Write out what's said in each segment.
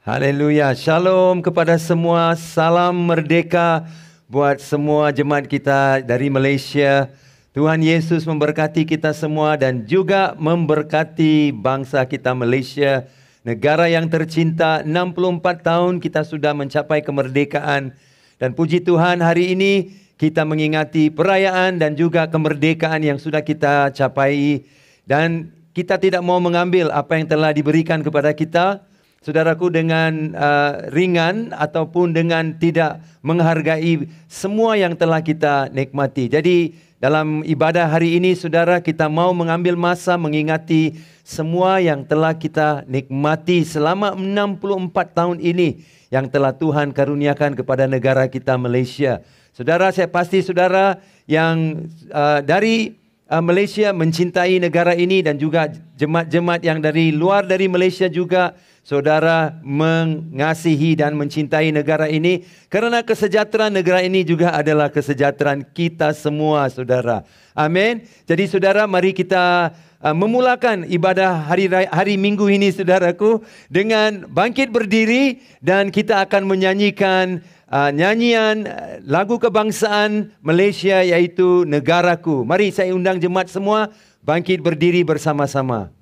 Haleluya. Shalom kepada semua. Salam merdeka buat semua jemaat kita dari Malaysia. Tuhan Yesus memberkati kita semua dan juga memberkati bangsa kita Malaysia. Negara yang tercinta, 64 tahun kita sudah mencapai kemerdekaan. Dan puji Tuhan, hari ini kita mengingati perayaan dan juga kemerdekaan yang sudah kita capai. Dan kita tidak mau mengambil apa yang telah diberikan kepada kita, saudaraku, dengan ringan ataupun dengan tidak menghargai semua yang telah kita nikmati. Jadi dalam ibadah hari ini, saudara, kita mau mengambil masa mengingati semua yang telah kita nikmati selama 64 tahun ini yang telah Tuhan karuniakan kepada negara kita Malaysia. Saudara, saya pasti saudara yang dari Malaysia mencintai negara ini dan juga jemaat-jemaat yang dari luar dari Malaysia juga, saudara mengasihi dan mencintai negara ini kerana kesejahteraan negara ini juga adalah kesejahteraan kita semua, saudara. Amin. Jadi saudara, mari kita memulakan ibadah hari Minggu ini, saudaraku, dengan bangkit berdiri dan kita akan menyanyikan nyanyian lagu kebangsaan Malaysia, iaitu Negaraku. Mari saya undang jemaat semua bangkit berdiri bersama-sama.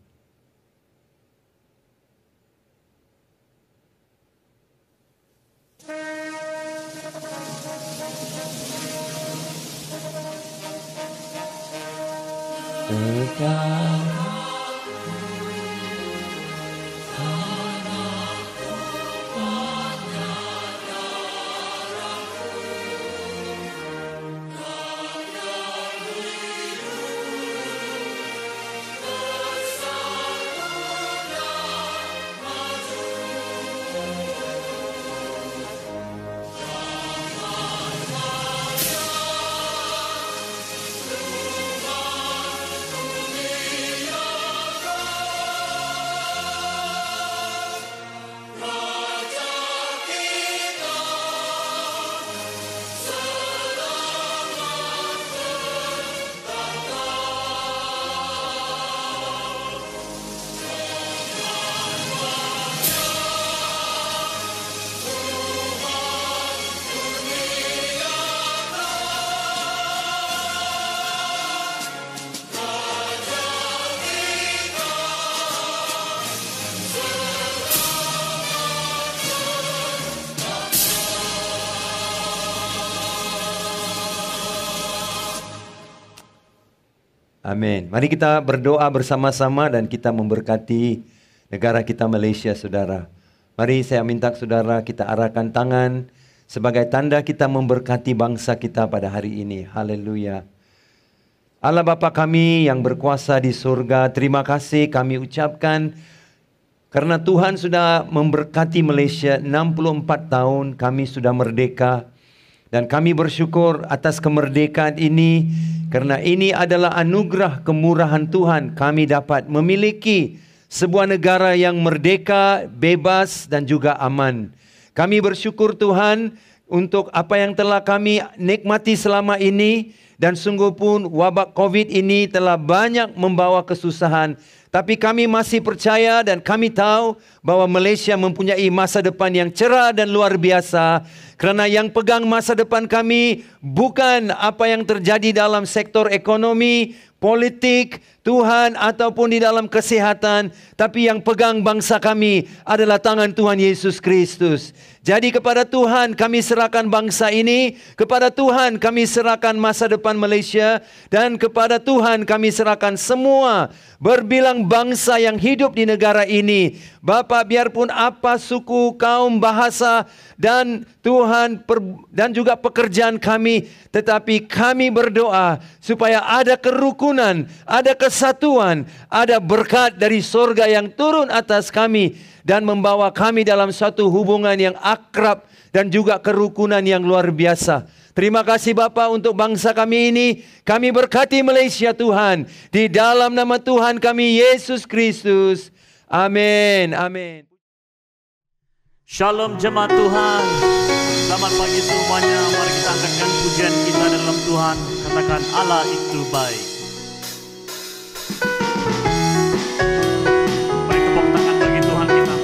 Amin. Mari kita berdoa bersama-sama dan kita memberkati negara kita Malaysia, saudara. Mari saya minta saudara kita arahkan tangan sebagai tanda kita memberkati bangsa kita pada hari ini. Haleluya. Allah Bapa kami yang berkuasa di surga, terima kasih kami ucapkan karena Tuhan sudah memberkati Malaysia 64 tahun, kami sudah merdeka. Dan kami bersyukur atas kemerdekaan ini, karena ini adalah anugerah kemurahan Tuhan. Kami dapat memiliki sebuah negara yang merdeka, bebas dan juga aman. Kami bersyukur Tuhan untuk apa yang telah kami nikmati selama ini. Dan sungguh pun wabak COVID ini telah banyak membawa kesusahan. Tapi kami masih percaya dan kami tahu bahwa Malaysia mempunyai masa depan yang cerah dan luar biasa. Kerana yang pegang masa depan kami bukan apa yang terjadi dalam sektor ekonomi, politik, Tuhan ataupun di dalam kesehatan. Tapi yang pegang bangsa kami adalah tangan Tuhan Yesus Kristus. Jadi kepada Tuhan kami serahkan bangsa ini, kepada Tuhan kami serahkan masa depan Malaysia, dan kepada Tuhan kami serahkan semua berbilang bangsa yang hidup di negara ini. Bapa, biarpun apa suku, kaum, bahasa dan Tuhan dan juga pekerjaan kami, tetapi kami berdoa supaya ada kerukunan, ada kesatuan, ada berkat dari sorga yang turun atas kami dan membawa kami dalam satu hubungan yang akrab dan juga kerukunan yang luar biasa. Terima kasih Bapa untuk bangsa kami ini. Kami berkati Malaysia Tuhan. Di dalam nama Tuhan kami Yesus Kristus. Amin. Amin. Shalom jemaat Tuhan. Selamat pagi semuanya. Mari kita angkatkan pujian kita dalam Tuhan. Katakan Allah itu baik. Beri tepuk tangan bagi Tuhan kita.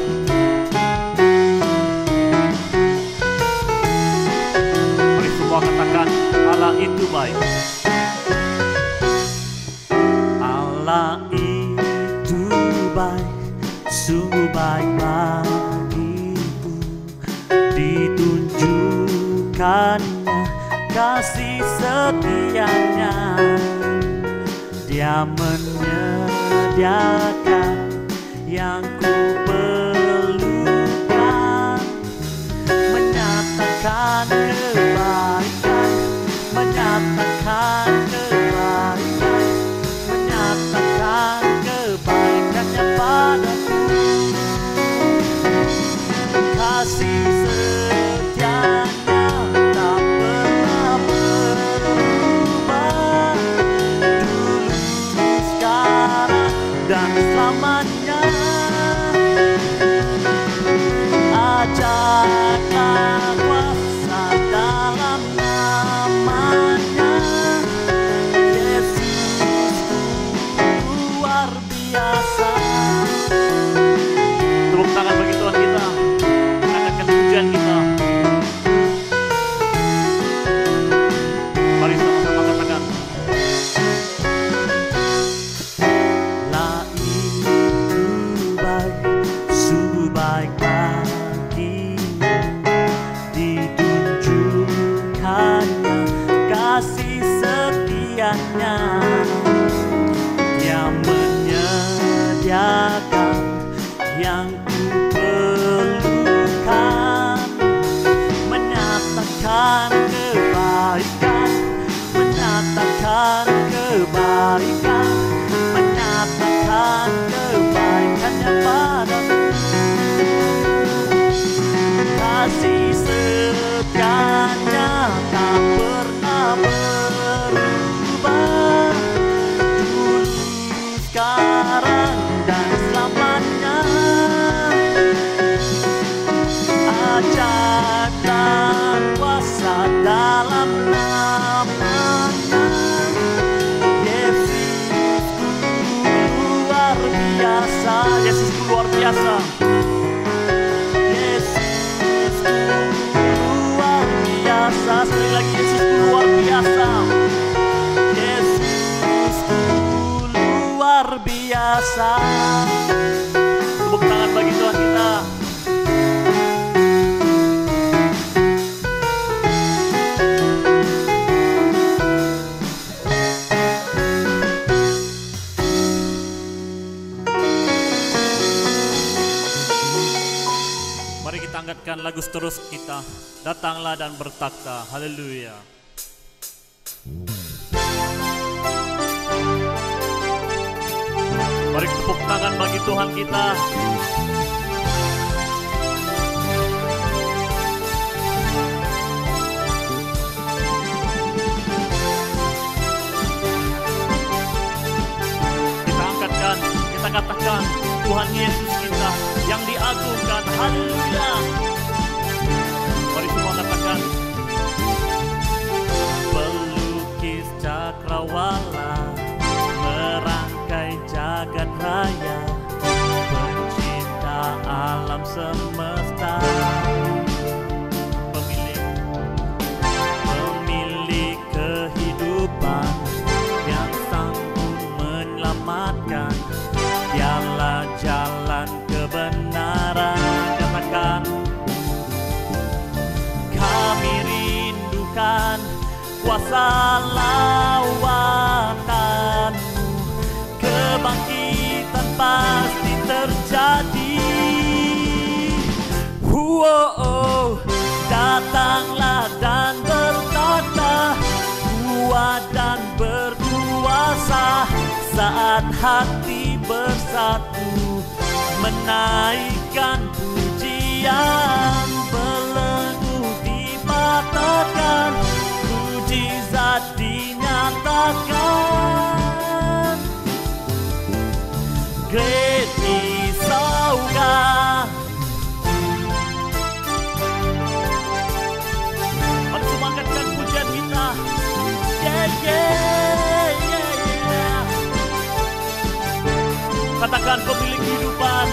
sungguh baik bagiku. Ditunjukkannya kasih setianya, Dia menyediakan yang ku perlukan, menyatakan kebaikan, menyatakan kebaikan, menyatakan kebaikannya padaku. Kasih setianya tak pernah berubah, dulu, sekarang, dan selamanya. Ajarlah kuasa dalam namanya, Yesus luar biasa. Tepuk tangan bagi Tuhan kita, angkatkan pujian kita. Mari sama-sama katakan. Lah itu baik, sungguh baik bagimu, ditunjukkannya kasih setianya, Dia menyediakan yang ku perlukan, menyatakan kebaikan, menyatakan kebaikan, menyatakan kebaikannya padaku. Kasih setianya tak pernah berubah, dulu, sekarang, dan selamanya. Ajarkan kuasa dalam namanya, Yesusku luar biasa, Yesusku luar biasa, Yesusku luar biasa. Sekali lagi, Yesusku luar biasa, Yesusku luar biasa. Tepuk tangan bagi Tuhan kita. Mari kita angkatkan lagu seterus kita, Datanglah dan Bertakhta. Haleluya. Mari tepuk tangan bagi Tuhan kita. Kita angkatkan, kita katakan, Tuhan Yesus kita yang diagungkan. Haleluya. Mari semua katakan. Pelukis cakrawala, merangkai jagat raya, pencipta alam semesta, pemilik kehidupan yang sanggup menyelamatkan. Dialah jalan kebenaran. Katakan, kami rindukan kuasa lawanan-Mu, kebangkitan pasti terjadi. Datanglah dan bertakhta, kuat dan berkuasa, saat hati bersatu menaikkan pujian, belenggu dipatahkan, mujizat dinyatakan. Great is our God. Mari semua angkatkan pujian kita. Yeah, yeah, yeah, yeah. Katakan, pemilik kehidupan,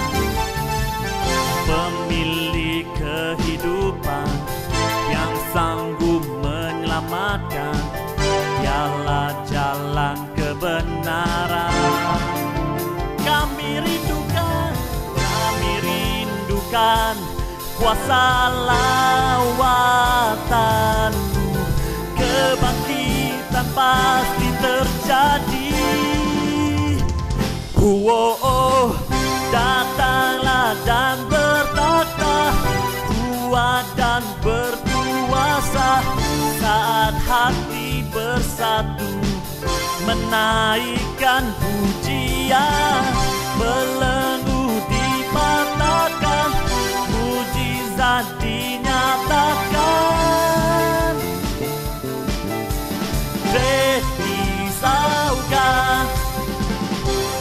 pemilik kehidupan yang sanggup menyelamatkan. Dialah jalan kebenaran. Kami rindukan tunjukkan kuasa lawatanmu. Kebangkitan pasti terjadi. Datanglah dan bertakhta, kuat dan berkuasa. Saat hati bersatu, menaikkan pujian, belenggu dipatahkan, mujizat dinyatakan. Risaukan,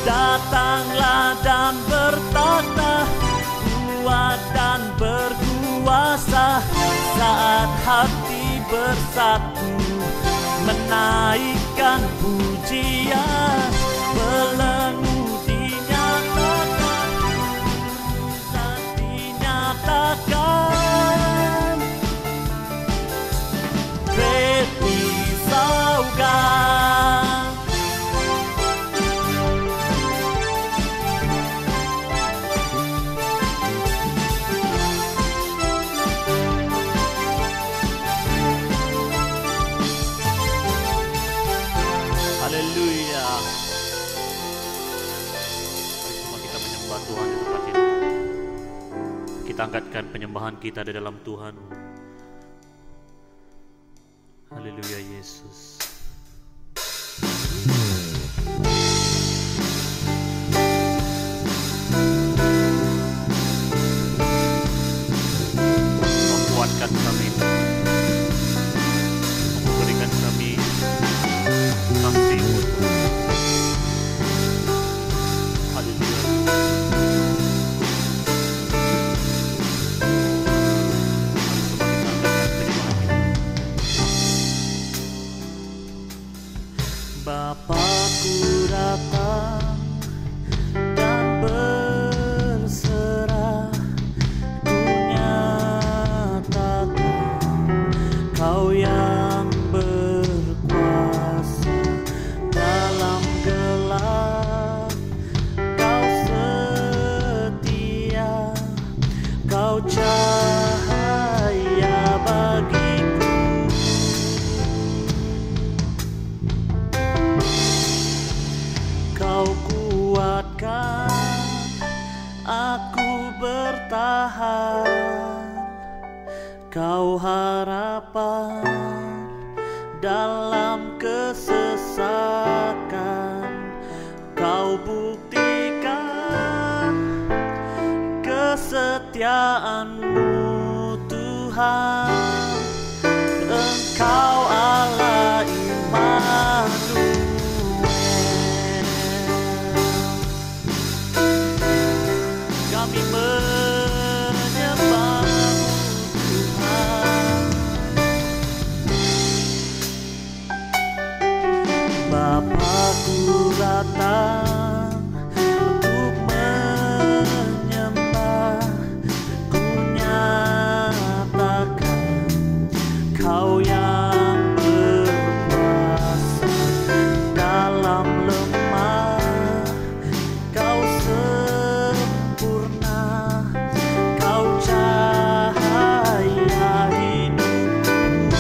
datanglah dan bertakhta, kuat dan berkuasa. Saat hati bersatu, menaikkan pujian, belenggu dinyatakan, mujizat dinyatakan. Risaukan, haleluya. Mari semua kita menyembah Tuhan di tempat ini. Kita angkatkan penyembahan kita di dalam Tuhan. Haleluya Yesus. Menguatkan kami, memberikan kami kasih-Mu. Haleluya. Bapakku datang dan berserah, ku nyatakan Kau yang berkuasa dalam gelap. Kau setia, Kau cahaya bagiku. Kau kuatkan aku bertahan, Kau harapan dalam kesesakan. Kau buktikan kesetiaan-Mu Tuhan. Engkau Allah Immanuel. Kami menyembah-Mu Tuhan. Bapakku datang untuk menyembah, ku nyatakan Kau yang berkuasa dalam lemah. Kau sempurna, Kau cahaya hidupku.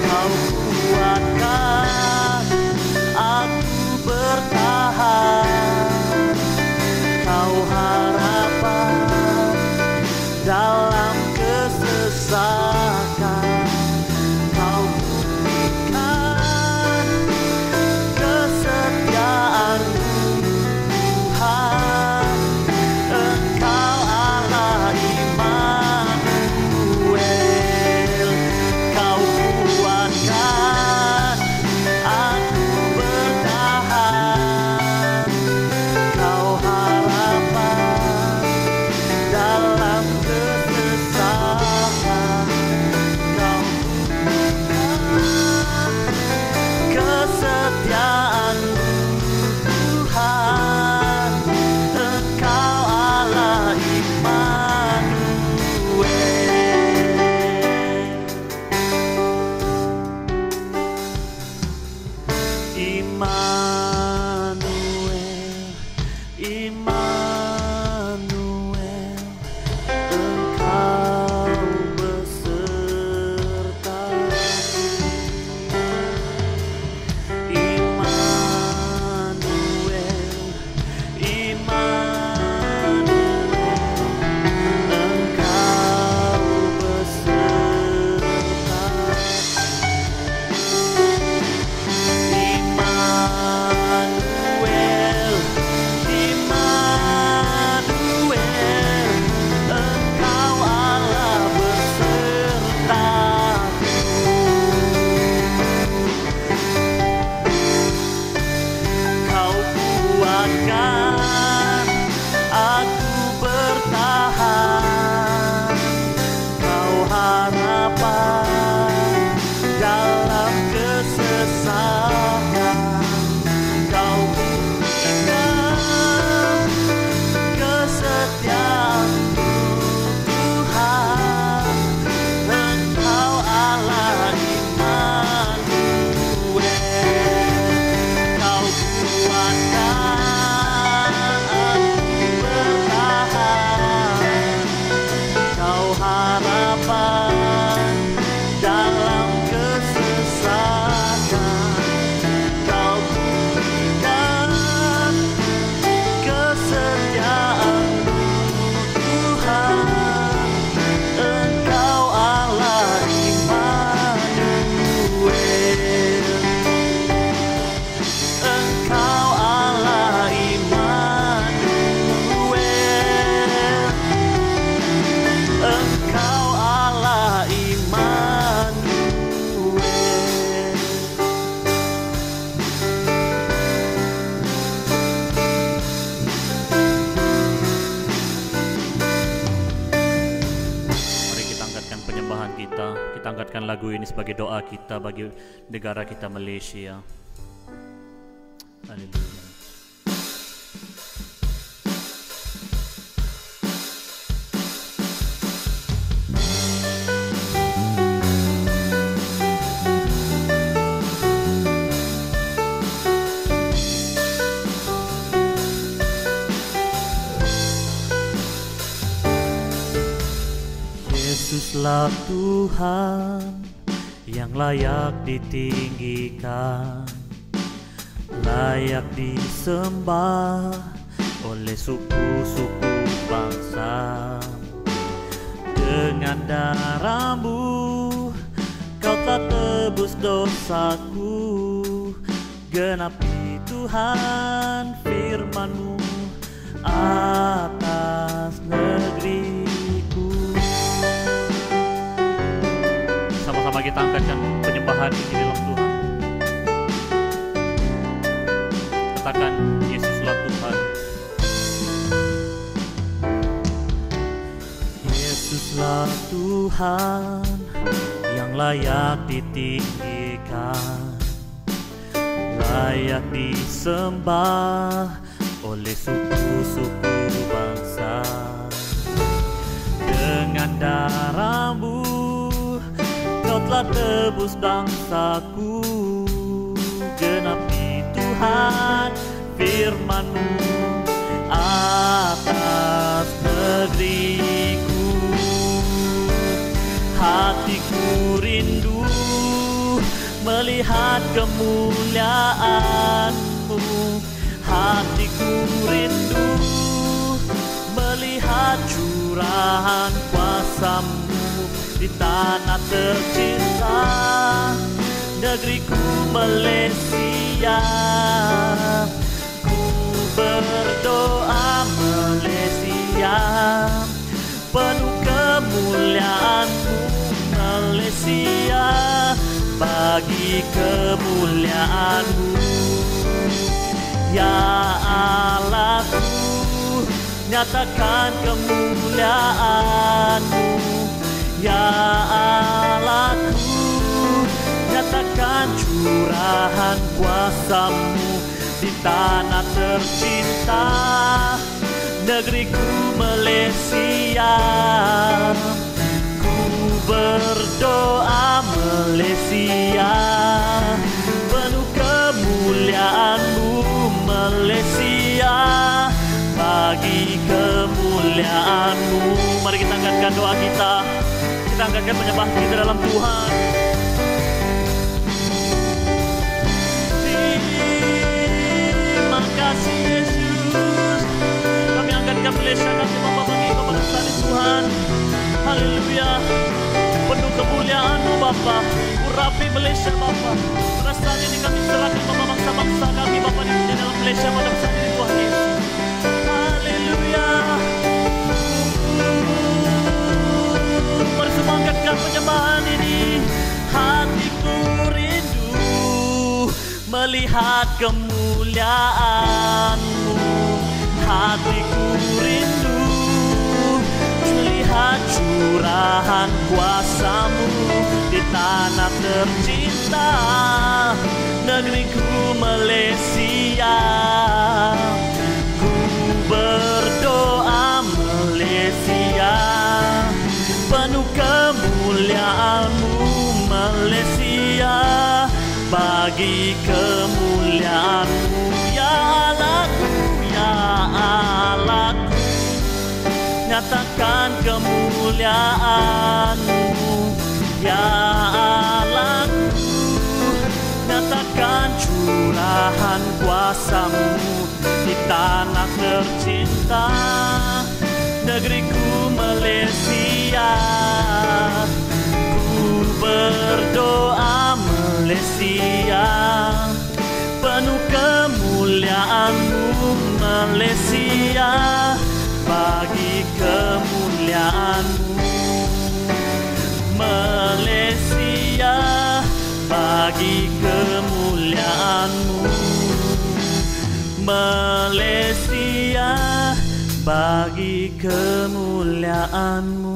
Kau angkatkan lagu ini sebagai doa kita bagi negara kita Malaysia. Haleluya. Yesuslah Tuhan yang layak ditinggikan, layak disembah oleh suku-suku bangsa. Dengan darah-Mu Kau telah tebus dosaku, genapi Tuhan firman-Mu atas negeriku. Sama-sama kita angkatkan penyembahan ini dalam Tuhan. Katakan, Yesuslah Tuhan. Yesuslah Tuhan yang layak ditinggikan, layak disembah oleh suku-suku bangsa. Dengan darah-Mu Kau telah tebus bangsaku, genapi Tuhan firman-Mu atas negeriku. Hatiku rindu melihat kemuliaan-Mu, hatiku rindu melihat curahan kuasa-Mu di tanah tercinta, negeriku Malaysia. Ku berdoa Malaysia, penuh kemuliaan-Mu Malaysia, bagi kemuliaan-Mu. Ya Allahku, nyatakan kemuliaan-Mu. Ya Allahku, nyatakan curahan kuasa-Mu di tanah tercinta, negeriku Malaysia. Ku berdoa Malaysia, penuh kemuliaan-Mu Malaysia, bagi kemuliaan-Mu. Mari kita angkatkan doa kita. Kita angkatkan penyembahan kita dalam Tuhan. Terima kasih Yesus. Kami angkatkan Malaysia kami Bapa bagi kebesaran Tuhan. Haleluya. Penuh kemuliaan-Mu Bapa. Urapi Malaysia Bapa. Perasaan ini kami serahkan Bapa, bangsa-bangsa kami Bapa di dalam Malaysia pada saat ini Tuhan Yesus. Haleluya. Mari semua angkatkan penyembahan ini. Hatiku rindu melihat kemuliaan-Mu, hatiku rindu melihat curahan kuasa-Mu di tanah tercinta, negeriku Malaysia. Ku berdoa Malaysia, penuh kemuliaan-Mu Malaysia, bagi kemuliaan-Mu. Ya Allahku, ya Allahku, nyatakan kemuliaan-Mu. Ya Allahku, nyatakan curahan kuasa-Mu di tanah tercinta, negeriku Malaysia. Ku berdoa Malaysia, penuh kemuliaan-Mu Malaysia, bagi kemuliaan-Mu. Malaysia, bagi kemuliaan-Mu. Malaysia, bagi kemuliaan-Mu.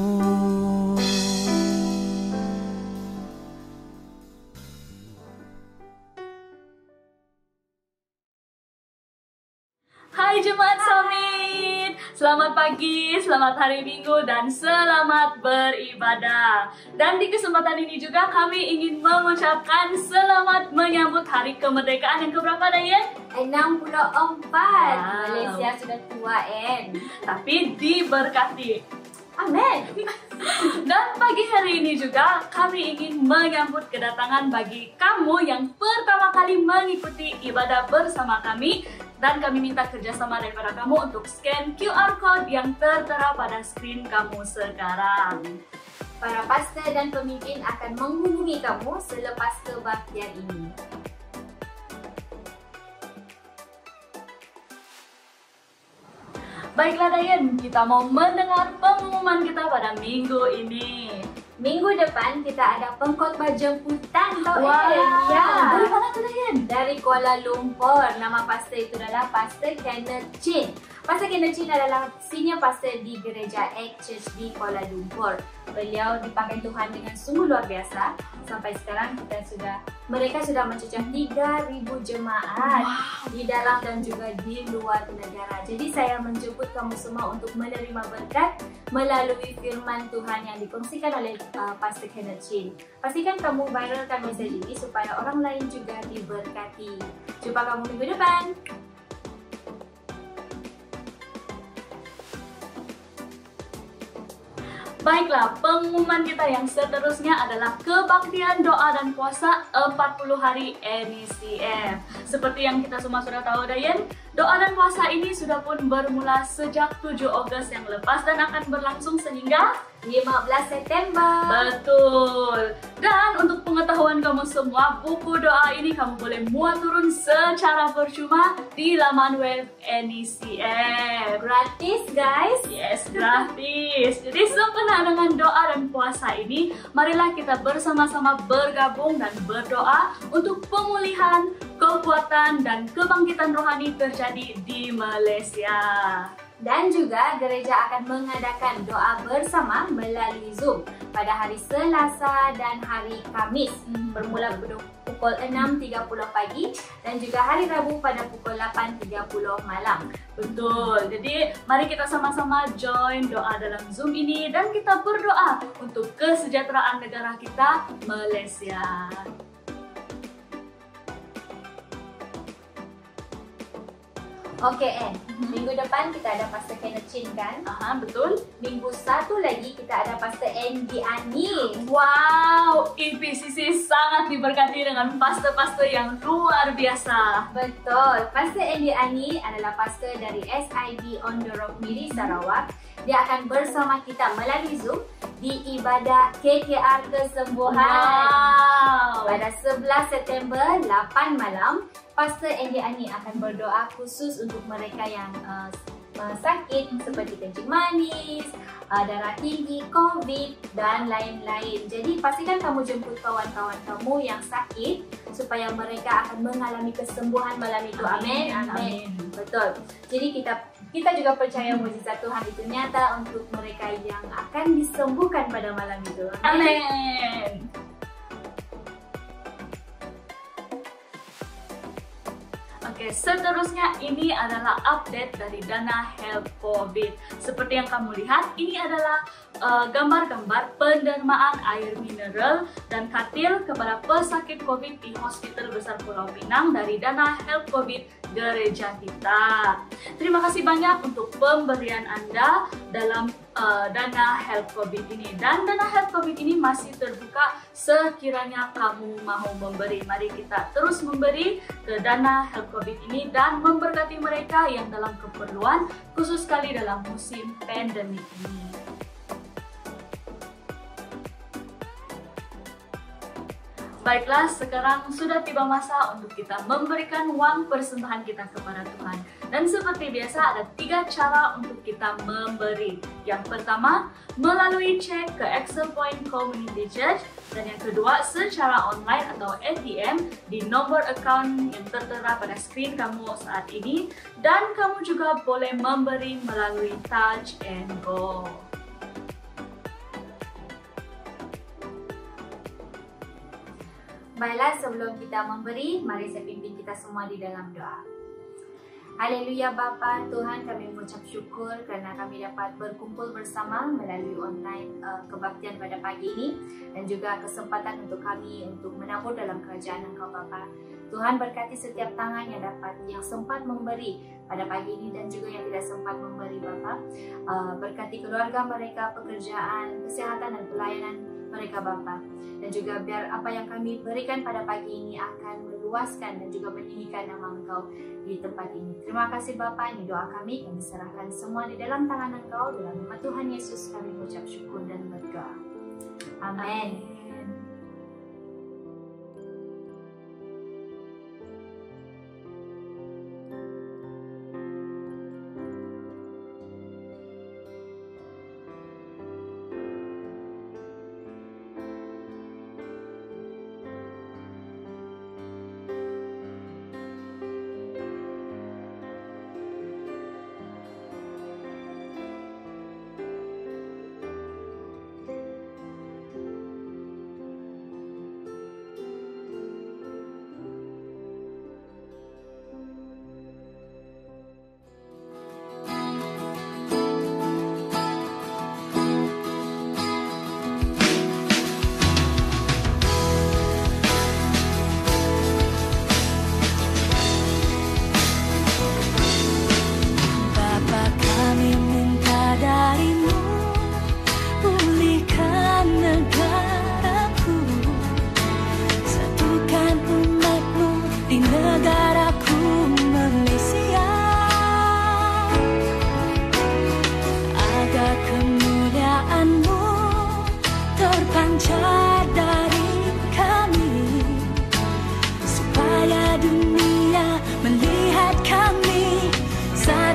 Hai Jemaat Summit, selamat pagi, selamat hari Minggu, dan selamat beribadah. Dan di kesempatan ini juga kami ingin mengucapkan selamat menyambut Hari Kemerdekaan yang keberapa, Dayan? 64. Malaysia sudah tua, Tapi diberkati. Amin. Dan pagi hari ini juga kami ingin menyambut kedatangan bagi kamu yang pertama kali mengikuti ibadah bersama kami. Dan kami minta kerjasama daripada kamu untuk scan QR Code yang tertera pada skrin kamu sekarang. Para pastor dan pemimpin akan menghubungi kamu selepas kebaktian ini. Baiklah Dayan, kita mau mendengar pengumuman kita pada minggu ini. Minggu depan kita ada pengkhotbah jemputan tau, Wah, Ya. dari mana tu Dayan? Dari Kuala Lumpur. Nama pastor itu adalah Pastor Kenneth Chin. Pastor Kenneth Chin adalah senior pastor di Gereja Egg Church di Kuala Lumpur. Beliau dipakai Tuhan dengan sungguh luar biasa. Sampai sekarang mereka sudah mencecah 3,000 jemaat di dalam dan juga di luar negara. Jadi saya menjemput kamu semua untuk menerima berkat melalui firman Tuhan yang dikongsikan oleh Pastor Kenneth Chin. Pastikan kamu viralkan mesej ini supaya orang lain juga diberkati. Jumpa kamu minggu depan. Baiklah, pengumuman kita yang seterusnya adalah kebaktian doa dan puasa 40 hari NECF. Seperti yang kita semua sudah tahu, Dayan, doa dan puasa ini sudah pun bermula sejak 7 Ogos yang lepas dan akan berlangsung sehingga 15 September. Betul. Dan untuk pengetahuan kamu semua, buku doa ini kamu boleh muat turun secara percuma di laman web NECF. Gratis, guys. Yes, gratis. Jadi sempena dengan doa dan puasa ini, marilah kita bersama-sama bergabung dan berdoa untuk pemulihan, kekuatan, dan kebangkitan rohani terjadi di Malaysia. Dan juga gereja akan mengadakan doa bersama melalui Zoom pada hari Selasa dan hari Khamis bermula pukul 6.30 pagi dan juga hari Rabu pada pukul 8.30 malam. Betul. Jadi mari kita sama-sama join doa dalam Zoom ini dan kita berdoa untuk kesejahteraan negara kita, Malaysia. Oke, minggu depan kita ada Pastor Kenneth Chin kan? Aha, betul. Minggu satu lagi kita ada Pastor Andy Ani. Wow, EPCC sangat diberkati dengan pastor-pastor yang luar biasa. Betul, Pastor Andy Ani adalah pastor dari SID On The Rock Miri, Sarawak. Dia akan bersama kita melalui Zoom di ibadah KKR Kesembuhan. Wow. Pada 11 September, 8 malam, Pastor Andy Ani akan berdoa khusus untuk mereka yang sakit seperti kencing manis, darah tinggi, COVID, dan lain-lain. Jadi pastikan kamu jemput kawan-kawan kamu yang sakit supaya mereka akan mengalami kesembuhan malam itu. Amin. Amin. Betul. Jadi kita juga percaya mukjizat Tuhan itu nyata untuk mereka yang akan disembuhkan pada malam itu. Amin. Oke, seterusnya ini adalah update dari Dana Help COVID. Seperti yang kamu lihat, ini adalah gambar-gambar pendermaan air mineral dan katil kepada pesakit COVID di Hospital Besar Pulau Pinang dari Dana Help COVID gereja kita. Terima kasih banyak untuk pemberian Anda dalam Dana Help COVID ini. Dan Dana Help COVID ini masih terbuka sekiranya kamu mau memberi. Mari kita terus memberi ke Dana Help COVID ini dan memberkati mereka yang dalam keperluan, khusus sekali dalam musim pandemik ini. Baiklah, sekarang sudah tiba masa untuk kita memberikan uang persembahan kita kepada Tuhan. Dan seperti biasa ada 3 cara untuk kita memberi. Yang pertama, melalui cek ke Excel Point Community Church. Dan yang kedua, secara online atau ATM di nomor account yang tertera pada skrin kamu saat ini. Dan kamu juga boleh memberi melalui Touch and Go. Baiklah, sebelum kita memberi, mari saya pimpin kita semua di dalam doa. Haleluya Bapa, Tuhan kami mengucap syukur kerana kami dapat berkumpul bersama melalui online kebaktian pada pagi ini dan juga kesempatan untuk kami untuk menabur dalam kerajaan Engkau Bapa. Tuhan berkati setiap tangan yang sempat memberi pada pagi ini dan juga yang tidak sempat memberi Bapa. Berkati keluarga mereka, pekerjaan, kesehatan dan pelayanan mereka Bapa. Dan juga biar apa yang kami berikan pada pagi ini akan meluaskan dan juga meninggikan nama Engkau di tempat ini. Terima kasih Bapa, ini doa kami serahkan semua di dalam tangan Engkau. Dalam nama Tuhan Yesus kami mengucap syukur dan berdoa. Amin.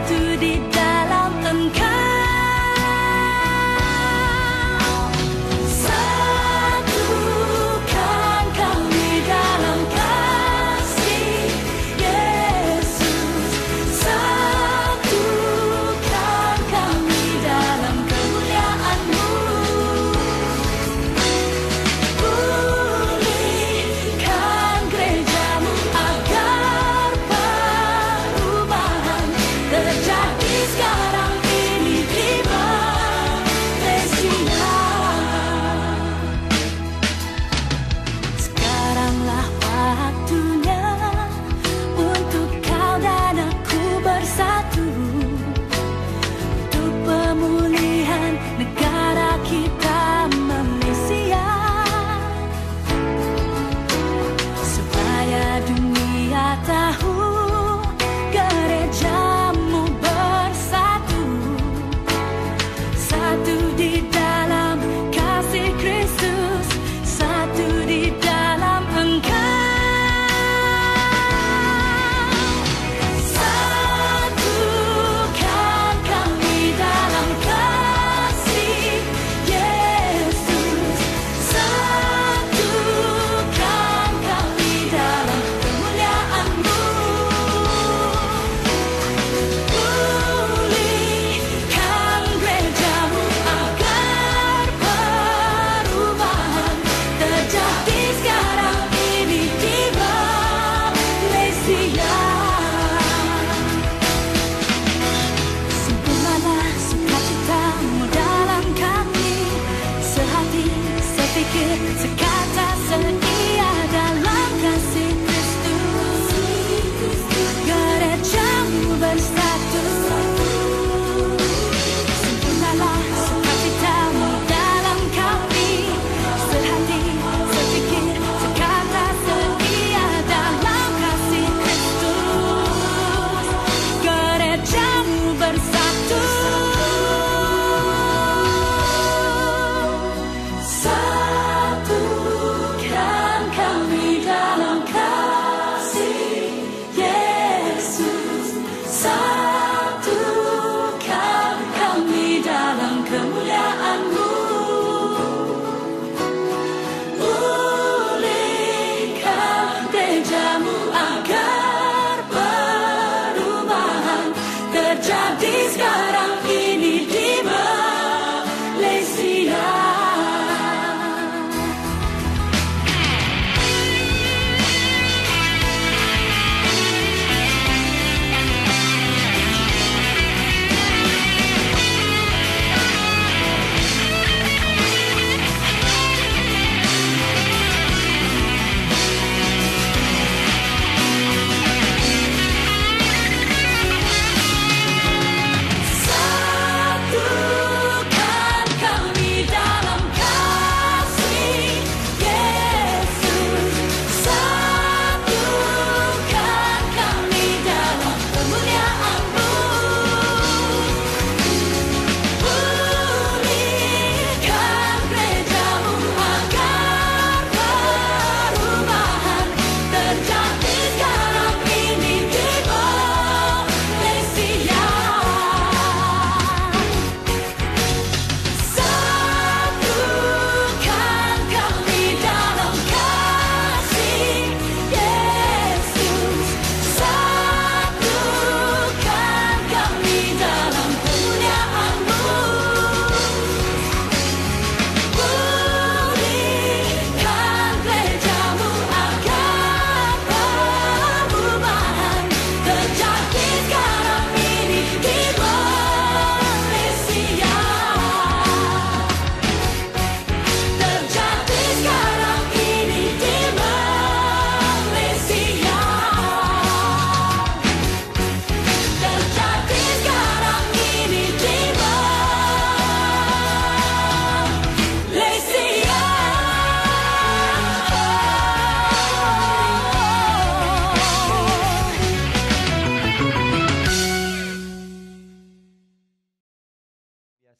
Satu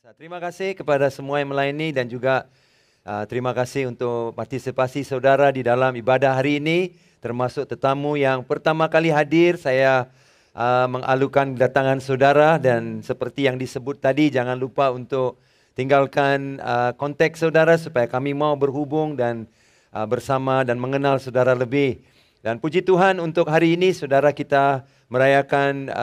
Terima kasih kepada semua yang melayani dan juga terima kasih untuk partisipasi saudara di dalam ibadah hari ini, termasuk tetamu yang pertama kali hadir. Saya mengalukan kedatangan saudara dan seperti yang disebut tadi, jangan lupa untuk tinggalkan kontak saudara supaya kami mau berhubung dan bersama dan mengenal saudara lebih. Dan puji Tuhan untuk hari ini saudara kita merayakan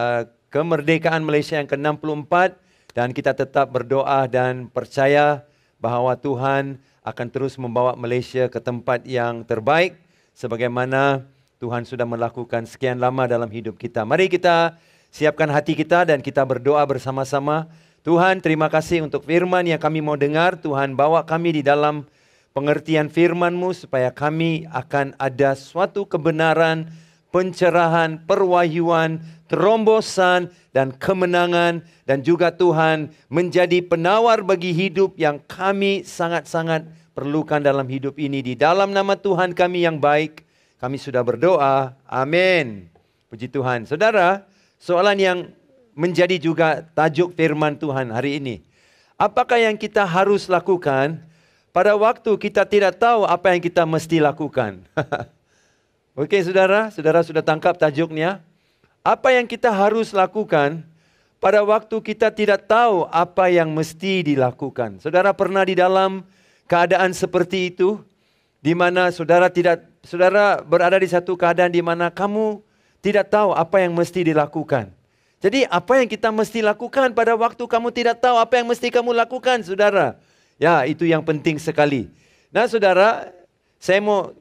kemerdekaan Malaysia yang ke-64 dan kita tetap berdoa dan percaya bahawa Tuhan akan terus membawa Malaysia ke tempat yang terbaik sebagaimana Tuhan sudah melakukan sekian lama dalam hidup kita. Mari kita siapkan hati kita dan kita berdoa bersama-sama. Tuhan, terima kasih untuk firman yang kami mau dengar. Tuhan, bawa kami di dalam pengertian firman-Mu supaya kami akan ada suatu kebenaran, pencerahan, perwahyuan, terombosan dan kemenangan, dan juga Tuhan menjadi penawar bagi hidup yang kami sangat-sangat perlukan dalam hidup ini. Di dalam nama Tuhan kami yang baik, kami sudah berdoa. Amin. Puji Tuhan. Saudara, soalan yang menjadi juga tajuk firman Tuhan hari ini. Apakah yang kita harus lakukan pada waktu kita tidak tahu apa yang kita mesti lakukan? Okey saudara, saudara sudah tangkap tajuknya. Apa yang kita harus lakukan pada waktu kita tidak tahu apa yang mesti dilakukan? Saudara pernah di dalam keadaan seperti itu, di mana saudara berada di satu keadaan di mana kamu tidak tahu apa yang mesti dilakukan. Jadi apa yang kita mesti lakukan pada waktu kamu tidak tahu apa yang mesti kamu lakukan, saudara? Ya, itu yang penting sekali. Nah, saudara, saya mau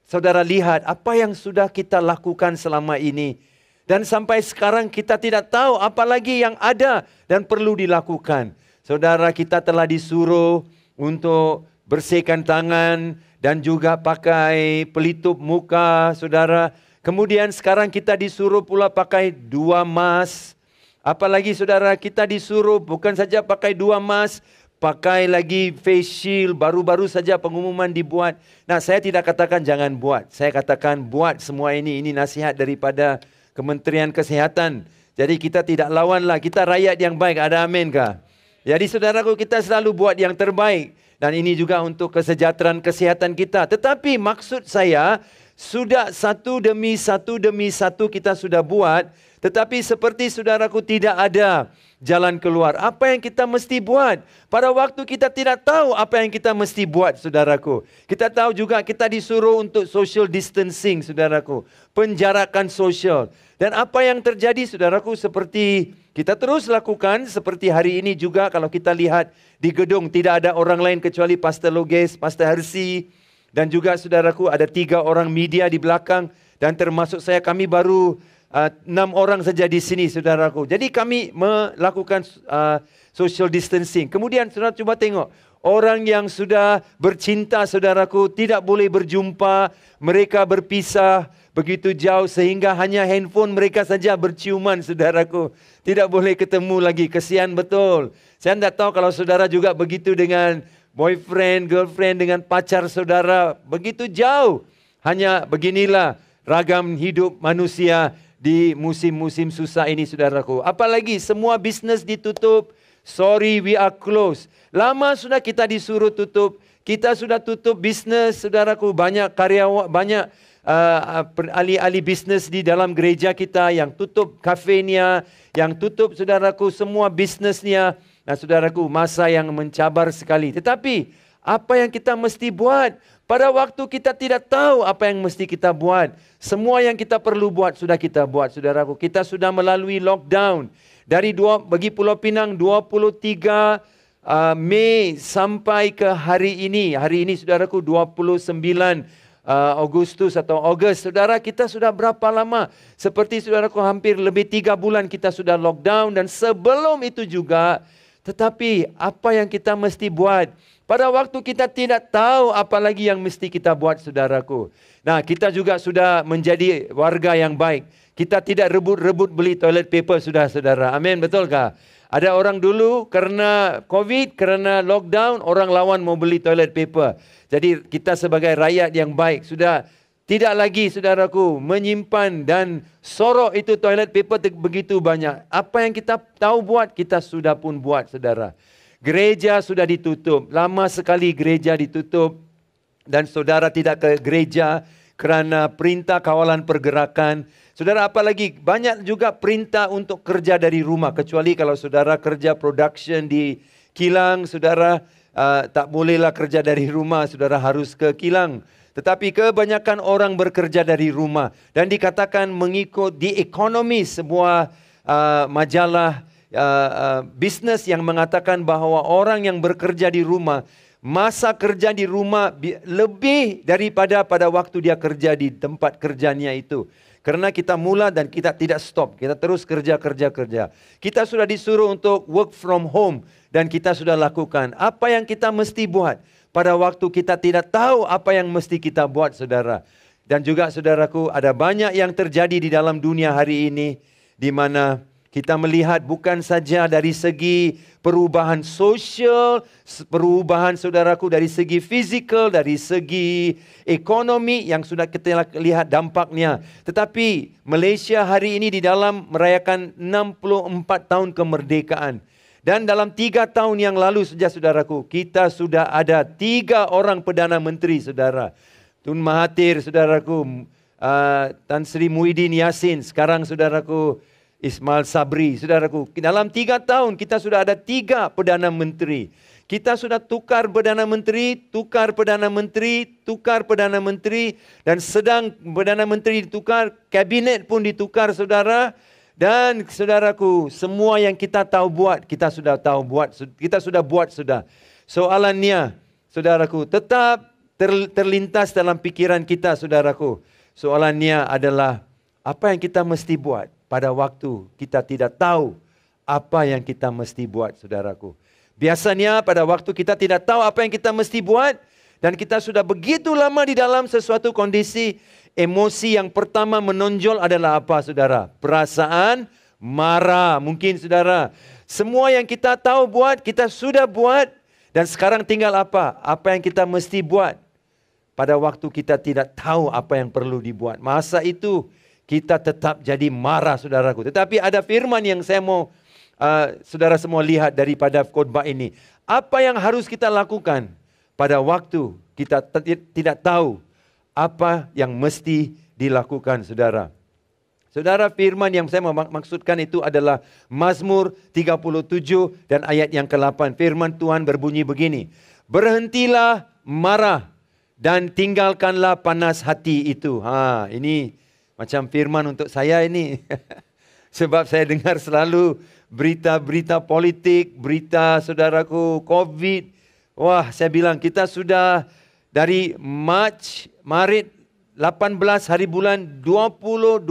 saudara lihat apa yang sudah kita lakukan selama ini. Dan sampai sekarang kita tidak tahu apa lagi yang ada dan perlu dilakukan. Saudara, kita telah disuruh untuk bersihkan tangan dan juga pakai pelitup muka, saudara. Kemudian sekarang kita disuruh pula pakai 2 mask. Apalagi saudara, kita disuruh bukan saja pakai 2 mask, pakai lagi face shield. Baru-baru saja pengumuman dibuat. Nah, saya tidak katakan jangan buat. Saya katakan buat semua ini. Ini nasihat daripada Kementerian Kesihatan. Jadi kita tidak lawanlah, kita rakyat yang baik. Ada amin kah? Jadi saudaraku, kita selalu buat yang terbaik. Dan ini juga untuk kesejahteraan kesihatan kita. Tetapi maksud saya, sudah satu demi satu kita sudah buat. Tetapi seperti saudaraku tidak ada jalan keluar. Apa yang kita mesti buat? Pada waktu kita tidak tahu apa yang kita mesti buat, saudaraku. Kita tahu juga kita disuruh untuk social distancing, saudaraku. Penjarakan sosial. Dan apa yang terjadi, saudaraku, seperti kita terus lakukan, seperti hari ini juga kalau kita lihat di gedung tidak ada orang lain kecuali Pastor Loges, Pastor Hersi, dan juga saudaraku ada 3 orang media di belakang, dan termasuk saya, kami baru 6 orang saja di sini, saudaraku. Jadi kami melakukan social distancing. Kemudian saudara cuba tengok, orang yang sudah bercinta, saudaraku, tidak boleh berjumpa, mereka berpisah begitu jauh sehingga hanya handphone mereka saja berciuman, saudaraku. Tidak boleh ketemu lagi, kesian betul. Saya tidak tahu kalau saudara juga begitu dengan boyfriend, girlfriend, dengan pacar saudara, begitu jauh. Hanya beginilah ragam hidup manusia di musim-musim susah ini, saudaraku. Apalagi semua bisnes ditutup. Sorry, we are closed. Lama sudah kita disuruh tutup. Kita sudah tutup bisnes, saudaraku. Banyak karyawan, banyak ahli-ahli bisnes di dalam gereja kita yang tutup kafenya, yang tutup, saudaraku, semua bisnesnya. Nah, saudaraku, masa yang mencabar sekali. Tetapi apa yang kita mesti buat? Pada waktu kita tidak tahu apa yang mesti kita buat. Semua yang kita perlu buat sudah kita buat, saudaraku. Kita sudah melalui lockdown. Bagi Pulau Pinang 23 Mei sampai ke hari ini. Hari ini, saudaraku, 29 Agustus atau Ogos. Saudara, kita sudah berapa lama? Seperti saudaraku, hampir lebih 3 bulan kita sudah lockdown. Dan sebelum itu juga, tetapi apa yang kita mesti buat? Pada waktu kita tidak tahu apa lagi yang mesti kita buat, saudaraku. Nah, kita juga sudah menjadi warga yang baik. Kita tidak rebut-rebut beli toilet paper, sudah, saudara. Amin, betulkah? Ada orang dulu karena COVID, karena lockdown, orang lawan mau beli toilet paper. Jadi kita sebagai rakyat yang baik sudah tidak lagi, saudaraku, menyimpan dan sorok itu toilet paper begitu banyak. Apa yang kita tahu buat, kita sudah pun buat, saudara. Gereja sudah ditutup. Lama sekali gereja ditutup. Dan saudara tidak ke gereja kerana perintah kawalan pergerakan. Saudara, apalagi banyak juga perintah untuk kerja dari rumah. Kecuali kalau saudara kerja production di kilang, saudara tak bolehlah kerja dari rumah. Saudara harus ke kilang. Tetapi kebanyakan orang bekerja dari rumah. Dan dikatakan mengikut The Economist, sebuah majalah bisnes yang mengatakan bahawa orang yang bekerja di rumah, masa kerja di rumah lebih daripada pada waktu dia kerja di tempat kerjanya itu. Kerana kita mula dan kita tidak stop. Kita terus kerja. Kita sudah disuruh untuk work from home dan kita sudah lakukan. Apa yang kita mesti buat pada waktu kita tidak tahu apa yang mesti kita buat, saudara. Dan juga saudaraku, ada banyak yang terjadi di dalam dunia hari ini di mana kita melihat bukan saja dari segi perubahan sosial, perubahan saudaraku dari segi fizikal, dari segi ekonomi yang sudah kita lihat dampaknya. Tetapi Malaysia hari ini di dalam merayakan 64 tahun kemerdekaan. Dan dalam 3 tahun yang lalu saja saudaraku, kita sudah ada 3 orang Perdana Menteri, saudara. Tun Mahathir, saudaraku, Tan Sri Muhyiddin Yassin, sekarang saudaraku Ismail Sabri, saudaraku. Dalam 3 tahun kita sudah ada 3 Perdana Menteri. Kita sudah tukar Perdana Menteri, dan sedang Perdana Menteri ditukar, kabinet pun ditukar, saudara. Dan saudaraku, semua yang kita tahu buat, kita sudah buat. Soalannya, saudaraku, tetap terlintas dalam pikiran kita, saudaraku. Soalannya adalah, apa yang kita mesti buat pada waktu kita tidak tahu apa yang kita mesti buat, saudaraku. Biasanya pada waktu kita tidak tahu apa yang kita mesti buat dan kita sudah begitu lama di dalam sesuatu kondisi, emosi yang pertama menonjol adalah apa, saudara? Perasaan marah. Mungkin, saudara, semua yang kita tahu buat, kita sudah buat dan sekarang tinggal apa? Apa yang kita mesti buat pada waktu kita tidak tahu apa yang perlu dibuat. Masa itu kita tetap jadi marah, saudaraku. Tetapi ada firman yang saya mau saudara semua lihat daripada khotbah ini. Apa yang harus kita lakukan pada waktu kita tidak tahu apa yang mesti dilakukan, saudara. Saudara, firman yang saya maksudkan itu adalah Mazmur 37 dan ayat yang ke-8. Firman Tuhan berbunyi begini. Berhentilah marah dan tinggalkanlah panas hati itu. Ini macam firman untuk saya ini. Sebab saya dengar selalu berita-berita politik, berita, saudaraku, COVID. Wah, saya bilang kita sudah dari Maret 18 hari bulan 2020.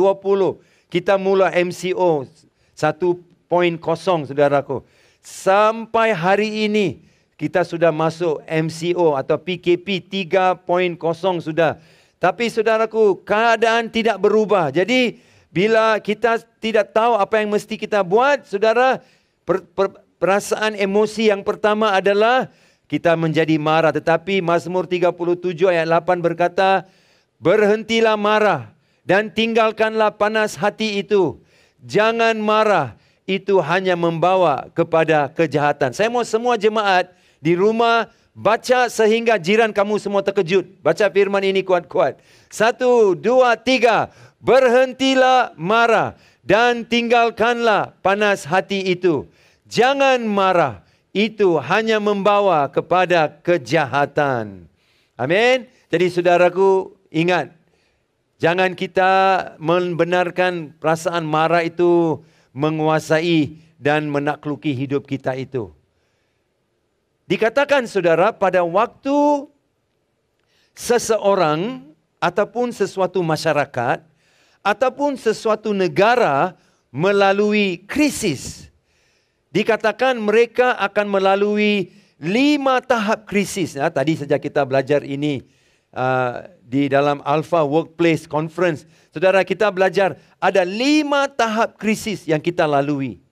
Kita mula MCO 1.0, saudaraku. Sampai hari ini kita sudah masuk MCO atau PKP 3.0 sudah. Tapi saudaraku, keadaan tidak berubah. Jadi bila kita tidak tahu apa yang mesti kita buat, saudara, perasaan emosi yang pertama adalah kita menjadi marah. Tetapi Mazmur 37 ayat 8 berkata, berhentilah marah dan tinggalkanlah panas hati itu. Jangan marah, itu hanya membawa kepada kejahatan. Saya mau semua jemaat di rumah baca sehingga jiran kamu semua terkejut. Baca firman ini kuat-kuat. 1, 2, 3. Berhentilah marah dan tinggalkanlah panas hati itu. Jangan marah, itu hanya membawa kepada kejahatan. Amin. Jadi saudaraku, ingat, jangan kita membenarkan perasaan marah itu menguasai dan menakluki hidup kita itu. Dikatakan, saudara, pada waktu seseorang ataupun sesuatu masyarakat ataupun sesuatu negara melalui krisis, dikatakan mereka akan melalui 5 tahap krisis. Tadi saja kita belajar ini di dalam Alpha Workplace Conference. Saudara, kita belajar ada 5 tahap krisis yang kita lalui.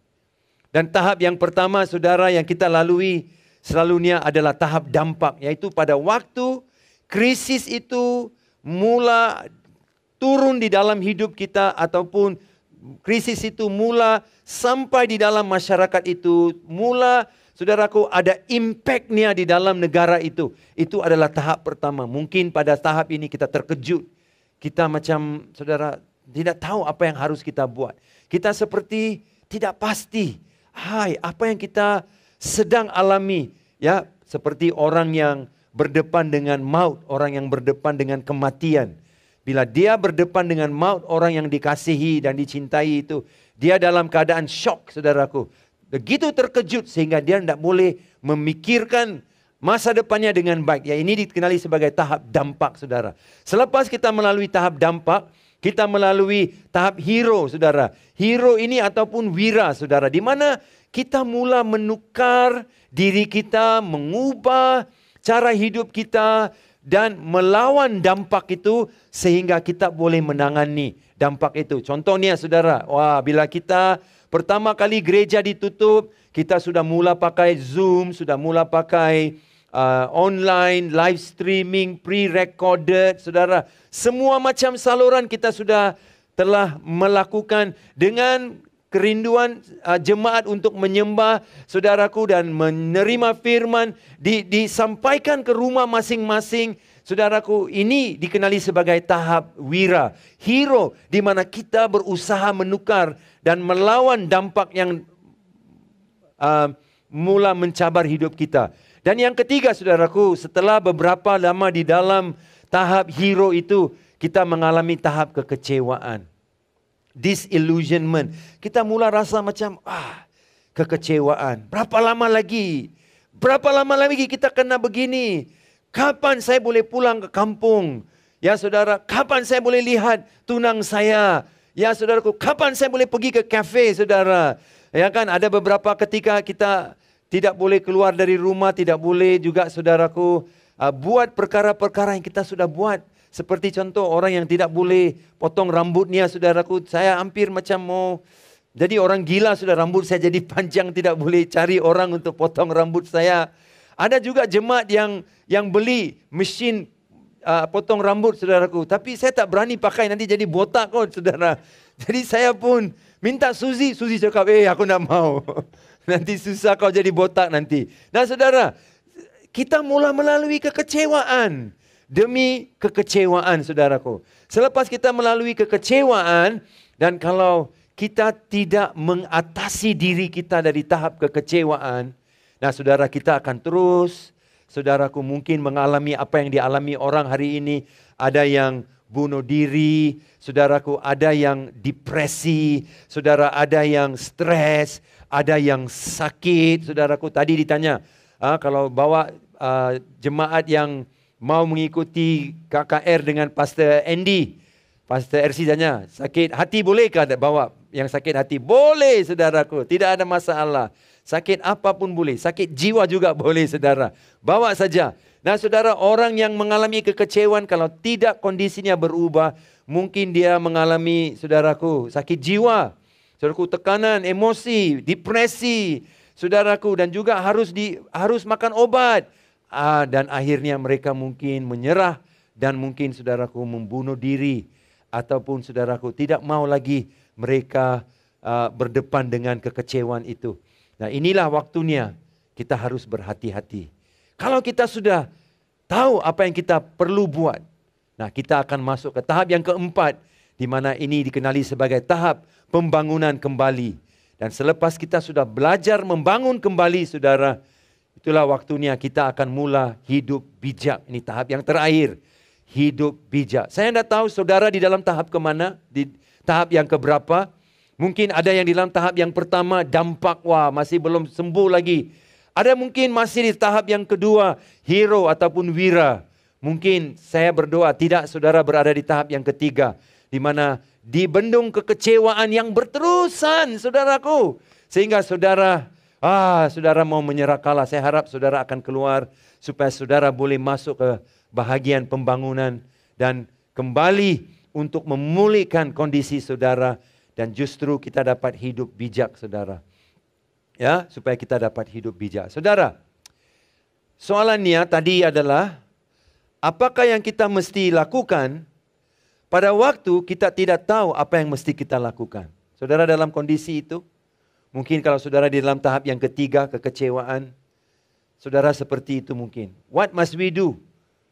Dan tahap yang pertama, saudara, yang kita lalui selalunya adalah tahap dampak, yaitu pada waktu krisis itu mula turun di dalam hidup kita ataupun krisis itu mula sampai di dalam masyarakat itu, mula saudaraku, ada impactnya di dalam negara itu. Itu adalah tahap pertama. Mungkin pada tahap ini kita terkejut. Kita macam, saudara, tidak tahu apa yang harus kita buat. Kita seperti tidak pasti. Hai, apa yang kita sedang alami. Ya, seperti orang yang berdepan dengan maut, orang yang berdepan dengan kematian. Bila dia berdepan dengan maut, orang yang dikasihi dan dicintai itu, dia dalam keadaan syok, saudaraku. Begitu terkejut sehingga dia tidak boleh memikirkan masa depannya dengan baik. Ya, ini dikenali sebagai tahap dampak, saudara. Selepas kita melalui tahap dampak, kita melalui tahap hero, saudara. Hero ini ataupun wira, saudara. Di mana kita mula menukar diri kita, mengubah cara hidup kita dan melawan dampak itu sehingga kita boleh menangani dampak itu. Contohnya, saudara, bila kita pertama kali gereja ditutup, kita sudah mula pakai Zoom, sudah mula pakai online, live streaming, pre-recorded, saudara. Semua macam saluran kita sudah telah melakukan dengan kerinduan jemaat untuk menyembah, saudaraku, dan menerima firman, disampaikan ke rumah masing-masing. Saudaraku, ini dikenali sebagai tahap wira, hero, di mana kita berusaha menukar dan melawan dampak yang mula mencabar hidup kita. Dan yang ketiga, saudaraku, setelah beberapa lama di dalam tahap hero itu, kita mengalami tahap kekecewaan. Disillusionment. Kita mula rasa macam, kekecewaan. Berapa lama lagi? Berapa lama lagi kita kena begini? Kapan saya boleh pulang ke kampung? Ya, saudara, kapan saya boleh lihat tunang saya? Ya, saudaraku, kapan saya boleh pergi ke kafe, saudara? Ya kan, ada beberapa ketika kita tidak boleh keluar dari rumah, tidak boleh juga, saudaraku, buat perkara-perkara yang kita sudah buat. Seperti contoh orang yang tidak boleh potong rambutnya, saudaraku. Saya hampir macam mau jadi orang gila, sudah rambut saya jadi panjang, tidak boleh cari orang untuk potong rambut saya. Ada juga jemaat yang beli mesin potong rambut, saudaraku. Tapi saya tak berani pakai, nanti jadi botak kau, saudara. Jadi saya pun minta Suzy cakap, aku nak mau. Nanti susah kau jadi botak nanti. Nah, saudara, kita mula melalui kekecewaan. Demi kekecewaan, saudaraku. Selepas kita melalui kekecewaan, dan kalau kita tidak mengatasi diri kita dari tahap kekecewaan, nah, saudara, kita akan terus, saudaraku, mungkin mengalami apa yang dialami orang hari ini. Ada yang bunuh diri, saudaraku, ada yang depresi, saudara, ada yang stres, ada yang sakit, saudaraku. Tadi ditanya, kalau bawa jemaat yang mau mengikuti KKR dengan Pastor Andy, Pastor RC tanya, sakit hati bolehkah bawa yang sakit hati? Boleh, saudaraku, tidak ada masalah. Sakit apapun boleh, sakit jiwa juga boleh, saudara. Bawa saja. Nah, saudara, orang yang mengalami kekecewaan, kalau tidak kondisinya berubah, mungkin dia mengalami, saudaraku, sakit jiwa, saudaraku, tekanan, emosi, depresi, saudaraku, dan juga harus makan obat. Dan akhirnya mereka mungkin menyerah dan mungkin, saudaraku, membunuh diri. Ataupun, saudaraku, tidak mau lagi mereka berdepan dengan kekecewaan itu. Nah, inilah waktunya kita harus berhati-hati. Kalau kita sudah tahu apa yang kita perlu buat, nah, kita akan masuk ke tahap yang keempat, di mana ini dikenali sebagai tahap pembangunan kembali. Dan selepas kita sudah belajar membangun kembali, saudara, itulah waktunya kita akan mula hidup bijak. Ini tahap yang terakhir, hidup bijak. Saya tidak tahu saudara di dalam tahap kemana, di tahap yang keberapa. Mungkin ada yang di dalam tahap yang pertama, dampak, masih belum sembuh lagi. Ada mungkin masih di tahap yang kedua, hero ataupun wira. Mungkin saya berdoa tidak saudara berada di tahap yang ketiga, di mana dibendung kekecewaan yang berterusan, saudaraku. Sehingga saudara mau menyerah kalah. Saya harap saudara akan keluar supaya saudara boleh masuk ke bahagian pembangunan dan kembali untuk memulihkan kondisi saudara, dan justru kita dapat hidup bijak, saudara. Ya, supaya kita dapat hidup bijak. Saudara, soalannya tadi adalah, apakah yang kita mesti lakukan pada waktu kita tidak tahu apa yang mesti kita lakukan? Saudara, dalam kondisi itu, Mungkin kalau saudara di dalam tahap yang ketiga, kekecewaan, saudara seperti itu mungkin. What must we do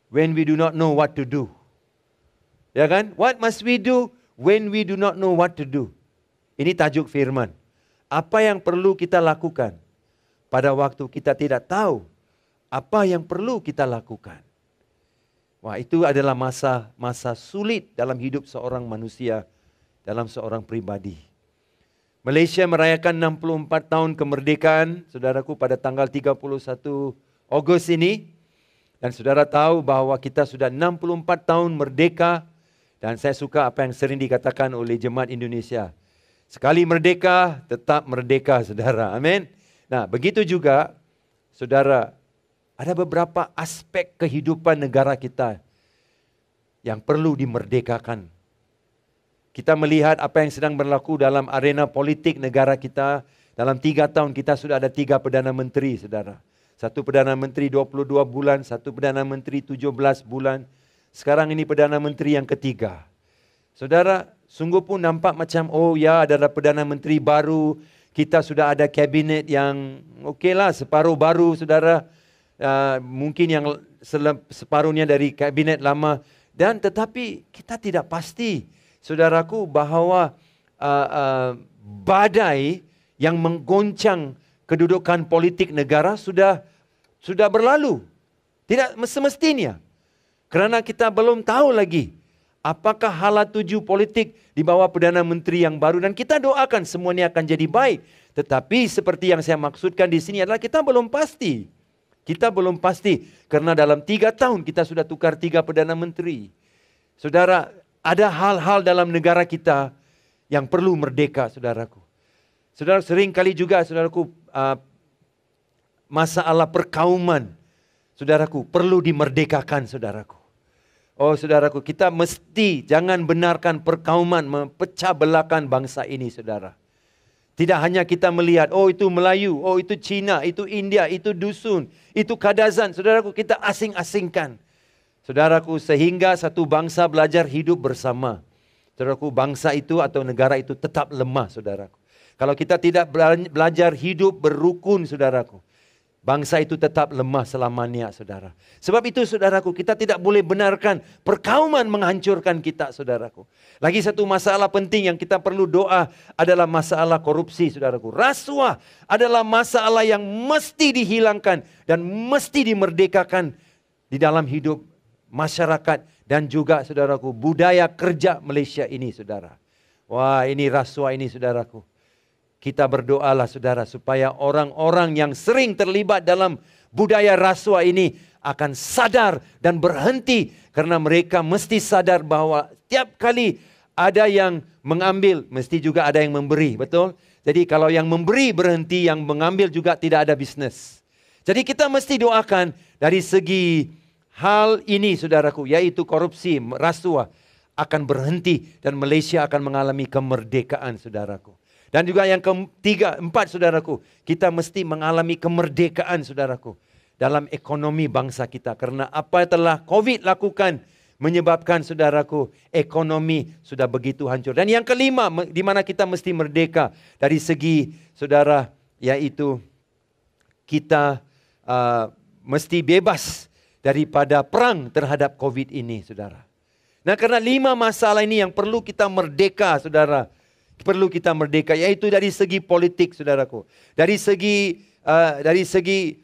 when we do not know what to do? Ya kan? What must we do when we do not know what to do? Ini tajuk firman. Apa yang perlu kita lakukan pada waktu kita tidak tahu apa yang perlu kita lakukan? Wah, itu adalah masa sulit dalam hidup seorang manusia, dalam seorang pribadi. Malaysia merayakan 64 tahun kemerdekaan, saudaraku, pada tanggal 31 Ogos ini. Dan saudara tahu bahawa kita sudah 64 tahun merdeka. Dan saya suka apa yang sering dikatakan oleh Jemaat Indonesia. Sekali merdeka, tetap merdeka, saudara. Amin. Nah, begitu juga, saudara, ada beberapa aspek kehidupan negara kita yang perlu dimerdekakan. Kita melihat apa yang sedang berlaku dalam arena politik negara kita. Dalam 3 tahun kita sudah ada 3 Perdana Menteri, saudara. Satu Perdana Menteri 22 bulan, satu Perdana Menteri 17 bulan. Sekarang ini Perdana Menteri yang ketiga. Saudara, sungguh pun nampak macam, oh ya, adalah Perdana Menteri baru. Kita sudah ada kabinet yang okeylah, separuh baru, saudara. Mungkin yang separuhnya dari kabinet lama. Dan tetapi kita tidak pasti, saudaraku, bahawa badai yang menggoncang kedudukan politik negara sudah berlalu. Tidak semestinya. Kerana kita belum tahu lagi apakah hala tuju politik di bawah Perdana Menteri yang baru. Dan kita doakan semuanya akan jadi baik. Tetapi seperti yang saya maksudkan di sini adalah kita belum pasti. Kita belum pasti. Kerana dalam 3 tahun kita sudah tukar 3 Perdana Menteri. Saudara, ada hal-hal dalam negara kita yang perlu merdeka, saudaraku. Saudara, sering kali juga, saudaraku, masalah perkauman, saudaraku, perlu dimerdekakan, saudaraku. Oh, saudaraku, kita mesti jangan benarkan perkauman memecah belahkan bangsa ini, saudara. Tidak hanya kita melihat, oh itu Melayu, oh itu Cina, itu India, itu dusun, itu Kadazan. Saudaraku, kita asing-asingkan. Saudaraku, sehingga satu bangsa belajar hidup bersama. Saudaraku, bangsa itu atau negara itu tetap lemah, saudaraku. Kalau kita tidak belajar hidup berukun, saudaraku, bangsa itu tetap lemah selamanya, saudara. Sebab itu, saudaraku, kita tidak boleh benarkan perkauman menghancurkan kita, saudaraku. Lagi satu masalah penting yang kita perlu doa adalah masalah korupsi, saudaraku. Rasuah adalah masalah yang mesti dihilangkan dan mesti dimerdekakan di dalam hidup masyarakat dan juga, saudaraku, budaya kerja Malaysia ini, saudara. Wah, ini rasuah ini, saudaraku. Kita berdoalah, saudara, supaya orang-orang yang sering terlibat dalam budaya rasuah ini akan sadar dan berhenti. Karena mereka mesti sadar bahawa tiap kali ada yang mengambil, mesti juga ada yang memberi. Betul? Jadi kalau yang memberi berhenti, yang mengambil juga tidak ada bisnes. Jadi kita mesti doakan dari segi hal ini, saudaraku, yaitu korupsi, rasuah, akan berhenti dan Malaysia akan mengalami kemerdekaan, saudaraku. Dan juga yang ketiga, 4, saudaraku, kita mesti mengalami kemerdekaan, saudaraku, dalam ekonomi bangsa kita. Karena apa yang telah COVID lakukan menyebabkan, saudaraku, ekonomi sudah begitu hancur. Dan yang kelima, di mana kita mesti merdeka dari segi, saudara, yaitu kita mesti bebas daripada perang terhadap COVID ini, saudara. Nah, karena 5 masalah ini yang perlu kita merdeka, saudara. Perlu kita merdeka, yaitu dari segi politik, saudaraku. Dari segi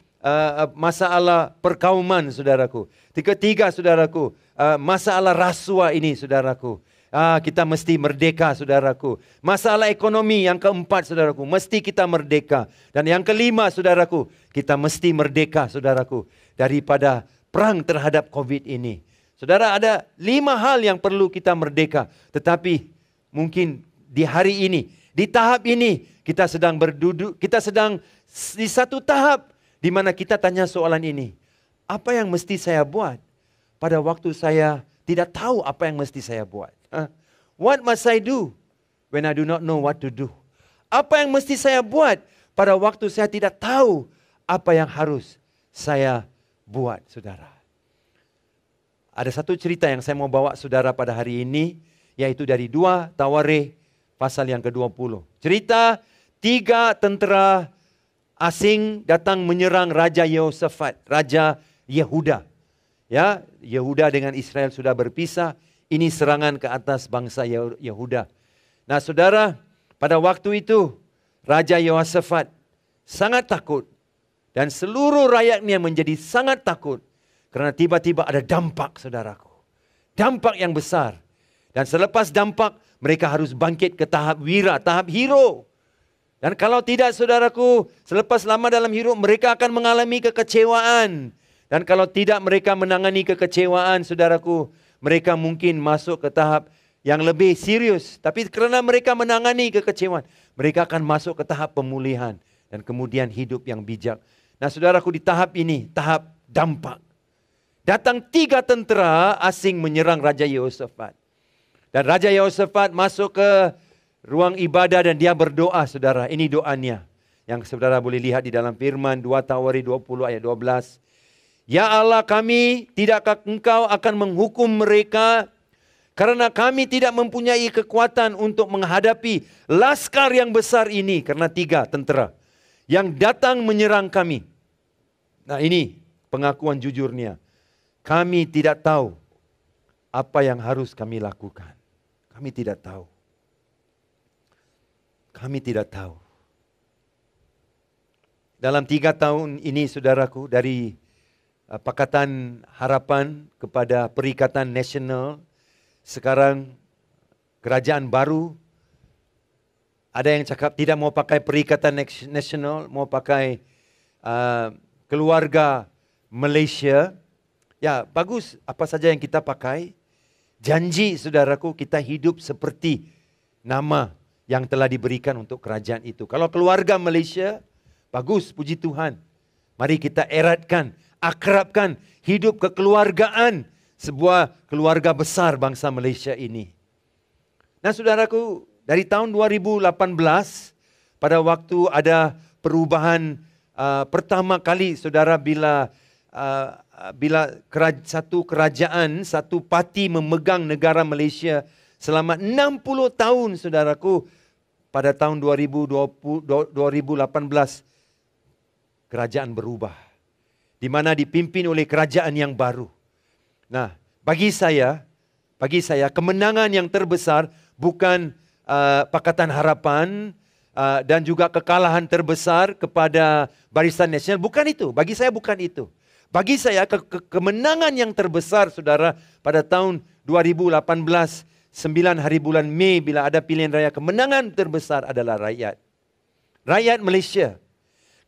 masalah perkauman, saudaraku. Ketiga, saudaraku, masalah rasuah ini, saudaraku. Kita mesti merdeka, saudaraku. Masalah ekonomi yang keempat, saudaraku, mesti kita merdeka. Dan yang kelima, saudaraku, kita mesti merdeka, saudaraku, daripada perang terhadap COVID ini. Saudara, ada 5 hal yang perlu kita merdeka. Tetapi mungkin di hari ini, di tahap ini, kita sedang berduduk, kita sedang di satu tahap di mana kita tanya soalan ini. Apa yang mesti saya buat pada waktu saya tidak tahu apa yang mesti saya buat? What must I do when I do not know what to do? Apa yang mesti saya buat pada waktu saya tidak tahu apa yang harus saya buat, saudara? Ada satu cerita yang saya mau bawa saudara pada hari ini, yaitu dari 2 Tawarikh pasal yang ke-20. Cerita 3 tentera asing datang menyerang Raja Yehoshafat, Raja Yehuda. Ya, Yehuda dengan Israel sudah berpisah. Ini serangan ke atas bangsa Yehuda. Nah saudara, pada waktu itu Raja Yehoshafat sangat takut. Dan seluruh rakyatnya menjadi sangat takut. Karena tiba-tiba ada dampak, saudaraku. Dampak yang besar. Dan selepas dampak, mereka harus bangkit ke tahap wira, tahap hero. Dan kalau tidak, saudaraku, selepas lama dalam hidup, mereka akan mengalami kekecewaan. Dan kalau tidak mereka menangani kekecewaan, saudaraku, mereka mungkin masuk ke tahap yang lebih serius. Tapi kerana mereka menangani kekecewaan, mereka akan masuk ke tahap pemulihan. Dan kemudian hidup yang bijak. Nah saudaraku, di tahap ini, tahap dampak. Datang 3 tentera asing menyerang Raja Yehoshafat. Dan Raja Yehoshafat masuk ke ruang ibadah dan dia berdoa, saudara. Ini doanya yang saudara boleh lihat di dalam firman 2 Tawari 20 ayat 12. Ya Allah kami, tidakkah engkau akan menghukum mereka? Karena kami tidak mempunyai kekuatan untuk menghadapi laskar yang besar ini. Karena 3 tentera yang datang menyerang kami. Nah ini pengakuan jujurnya. Kami tidak tahu apa yang harus kami lakukan. Kami tidak tahu. Kami tidak tahu. Dalam 3 tahun ini saudaraku, dari Pakatan Harapan kepada Perikatan Nasional, sekarang kerajaan baru, ada yang cakap tidak mau pakai Perikatan Nasional, mau pakai Keluarga Malaysia. Ya, bagus apa saja yang kita pakai. Janji saudaraku, kita hidup seperti nama yang telah diberikan untuk kerajaan itu. Kalau Keluarga Malaysia, bagus, puji Tuhan. Mari kita eratkan, akrabkan hidup kekeluargaan sebuah keluarga besar bangsa Malaysia ini. Nah saudaraku, dari tahun 2018, pada waktu ada perubahan pertama kali, saudara, bila satu kerajaan, satu parti memegang negara Malaysia selama 60 tahun, saudaraku, pada tahun 2018, kerajaan berubah. Di mana dipimpin oleh kerajaan yang baru. Nah, bagi saya kemenangan yang terbesar bukan Pakatan Harapan dan juga kekalahan terbesar kepada Barisan Nasional. Bukan itu, bagi saya bukan itu. Bagi saya kemenangan yang terbesar, saudara, pada tahun 2018, 9 hari bulan Mei bila ada pilihan raya, kemenangan terbesar adalah rakyat. Rakyat Malaysia.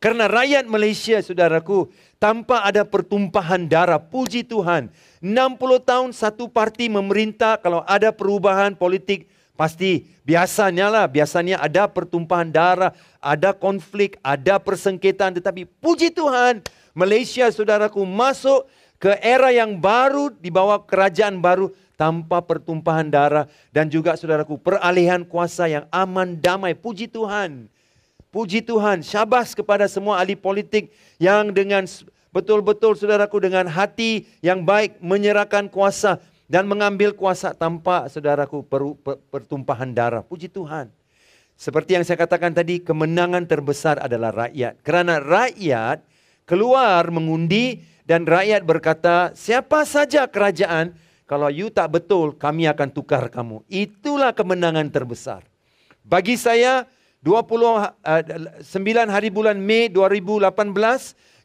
Karena rakyat Malaysia, saudaraku, tanpa ada pertumpahan darah, puji Tuhan, 60 tahun satu parti memerintah, kalau ada perubahan politik, pasti biasanya ada pertumpahan darah, ada konflik, ada persengketaan, tetapi puji Tuhan, Malaysia, saudaraku, masuk ke era yang baru di bawah kerajaan baru tanpa pertumpahan darah dan juga, saudaraku, peralihan kuasa yang aman, damai. Puji Tuhan. Puji Tuhan. Syabas kepada semua ahli politik yang dengan betul-betul, saudaraku, dengan hati yang baik menyerahkan kuasa dan mengambil kuasa tanpa, saudaraku, pertumpahan darah. Puji Tuhan. Seperti yang saya katakan tadi, kemenangan terbesar adalah rakyat. Kerana rakyat keluar mengundi dan rakyat berkata, siapa saja kerajaan, kalau you tak betul, kami akan tukar kamu. Itulah kemenangan terbesar. Bagi saya, 9 hari bulan Mei 2018,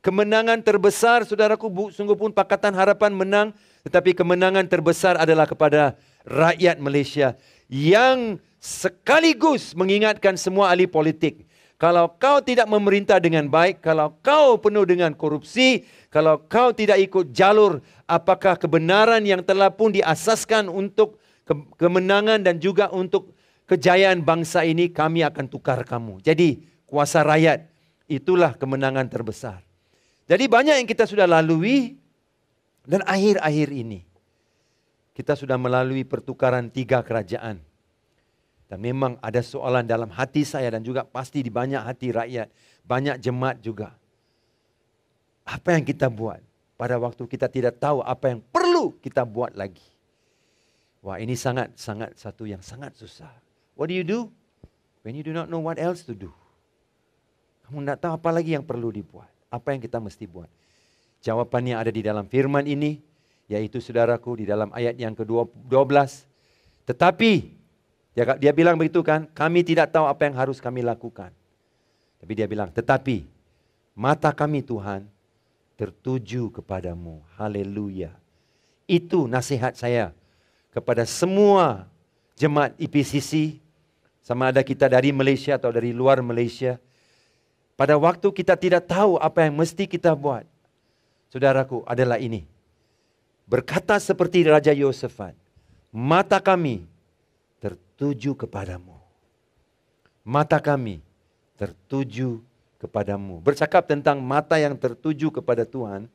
kemenangan terbesar, saudaraku, sungguh pun Pakatan Harapan menang, tetapi kemenangan terbesar adalah kepada rakyat Malaysia yang sekaligus mengingatkan semua ahli politik. Kalau kau tidak memerintah dengan baik, kalau kau penuh dengan korupsi, kalau kau tidak ikut jalur apakah kebenaran yang telah pun diasaskan untuk kemenangan dan juga untuk kejayaan bangsa ini, kami akan tukar kamu. Jadi kuasa rakyat, itulah kemenangan terbesar. Jadi banyak yang kita sudah lalui dan akhir-akhir ini kita sudah melalui pertukaran 3 kerajaan. Dan memang ada soalan dalam hati saya dan juga pasti di banyak hati rakyat, banyak jemaat juga. Apa yang kita buat pada waktu kita tidak tahu apa yang perlu kita buat lagi? Wah, ini sangat satu yang sangat susah. What do you do when you do not know what else to do? Kamu tidak tahu apa lagi yang perlu dibuat. Apa yang kita mesti buat? Jawapannya ada di dalam firman ini, yaitu saudaraku di dalam ayat yang ke-12. Tetapi, dia bilang begitu kan, kami tidak tahu apa yang harus kami lakukan. Tapi dia bilang, tetapi mata kami Tuhan tertuju kepadamu. Haleluya. Itu nasihat saya kepada semua jemaat IPCC, sama ada kita dari Malaysia atau dari luar Malaysia. Pada waktu kita tidak tahu apa yang mesti kita buat, saudaraku, adalah ini. Berkata seperti Raja Yosefat, mata kami tertuju kepadamu. Mata kami tertuju kepadamu. Bercakap tentang mata yang tertuju kepada Tuhan.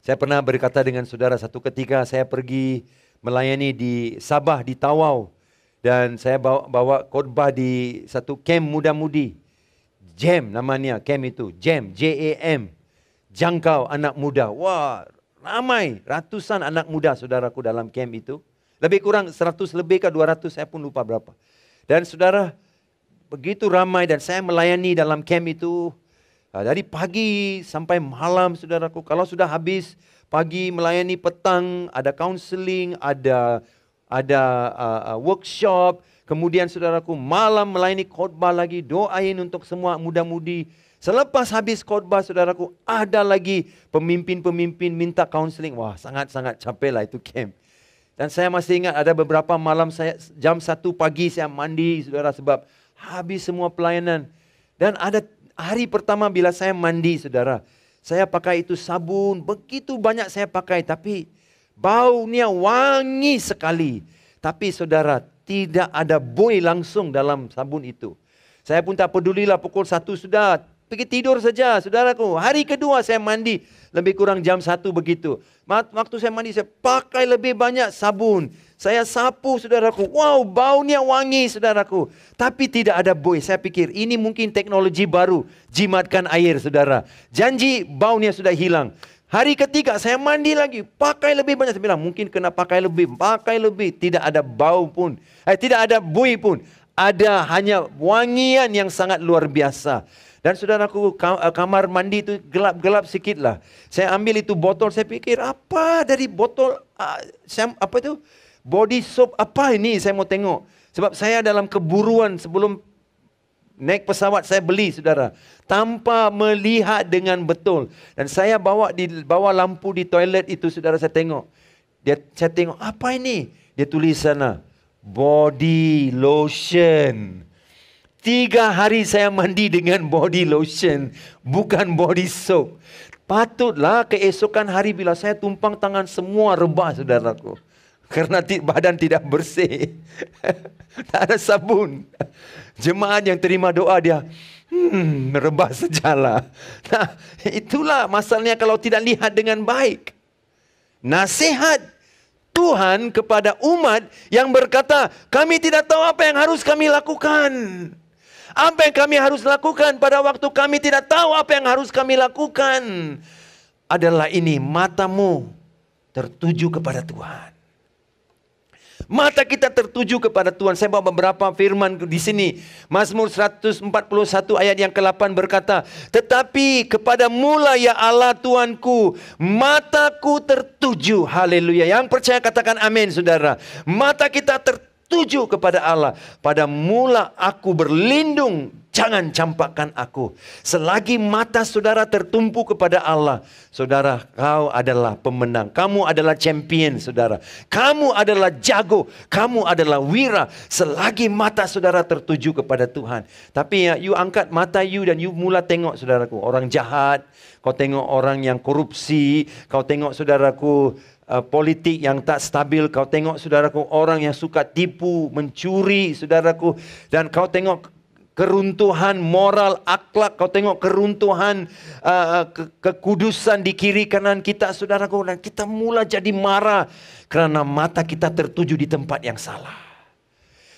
Saya pernah berkata dengan saudara, satu ketika saya pergi melayani di Sabah, di Tawau. Dan saya bawa khotbah di satu camp muda-mudi. JAM namanya, camp itu. JAM, J-A-M. Jangkau anak muda. Wah, ramai. Ratusan anak muda saudaraku dalam camp itu. Lebih kurang 100 lebih ke 200, saya pun lupa berapa. Dan saudara, begitu ramai dan saya melayani dalam camp itu. Dari pagi sampai malam saudaraku. Kalau sudah habis pagi melayani, petang ada counseling, ada workshop. Kemudian saudaraku malam melayani khotbah lagi, doain untuk semua muda-mudi. Selepas habis khotbah saudaraku, ada lagi pemimpin-pemimpin minta counseling. Wah, sangat-sangat capek lah itu camp. Dan saya masih ingat ada beberapa malam saya jam 1 pagi saya mandi saudara, sebab habis semua pelayanan. Dan ada hari pertama bila saya mandi saudara, saya pakai itu sabun, begitu banyak saya pakai, tapi baunya wangi sekali. Tapi saudara, tidak ada buih langsung dalam sabun itu. Saya pun tak pedulilah, pukul 1 sudah pergi tidur saja saudaraku. Hari kedua saya mandi, lebih kurang jam 1 begitu. Waktu saya mandi saya pakai lebih banyak sabun. Saya sapu saudaraku. Wow, baunya wangi saudaraku. Tapi tidak ada buih. Saya pikir ini mungkin teknologi baru. Jimatkan air saudara. Janji baunya sudah hilang. Hari ketiga saya mandi lagi, pakai lebih banyak. Saya bilang mungkin kena pakai lebih. Tidak ada bau pun. Tidak ada buih pun. Ada hanya wangian yang sangat luar biasa. Dan saudaraku, kamar mandi itu gelap-gelap sikit lah. Saya ambil itu botol, saya pikir apa dari botol, apa itu? Body soap apa ini, saya mau tengok. Sebab saya dalam keburuan sebelum naik pesawat saya beli saudara. Tanpa melihat dengan betul. Dan saya bawa lampu di toilet itu saudara, saya tengok. Saya tengok, apa ini? Dia tulis sana, body lotion. 3 hari saya mandi dengan body lotion, bukan body soap. Patutlah keesokan hari bila saya tumpang tangan semua rebah saudaraku. Karena badan tidak bersih. Tak ada sabun. Jemaat yang terima doa dia, rebah sajalah. Nah, itulah masalahnya kalau tidak lihat dengan baik. Nasihat Tuhan kepada umat yang berkata, kami tidak tahu apa yang harus kami lakukan. Apa yang kami harus lakukan pada waktu kami tidak tahu apa yang harus kami lakukan adalah ini, matamu tertuju kepada Tuhan. Mata kita tertuju kepada Tuhan. Saya bawa beberapa firman di sini. Mazmur 141 ayat yang ke-8 berkata, tetapi kepada mula ya Allah Tuanku, mataku tertuju. Haleluya. Yang percaya katakan amin saudara. Mata kita tertuju kepada Allah. Pada mula aku berlindung, jangan campakkan aku. Selagi mata saudara tertumpu kepada Allah, saudara, kau adalah pemenang. Kamu adalah champion saudara. Kamu adalah jago. Kamu adalah wira. Selagi mata saudara tertuju kepada Tuhan. Tapi ya, you angkat mata you dan you mula tengok saudaraku, orang jahat. Kau tengok orang yang korupsi. Kau tengok saudaraku, politik yang tak stabil. Kau tengok saudaraku, orang yang suka tipu, mencuri saudaraku. Dan kau tengok keruntuhan moral, akhlak. Kau tengok keruntuhan kekudusan di kiri kanan kita saudaraku. Dan kita mula jadi marah kerana mata kita tertuju di tempat yang salah.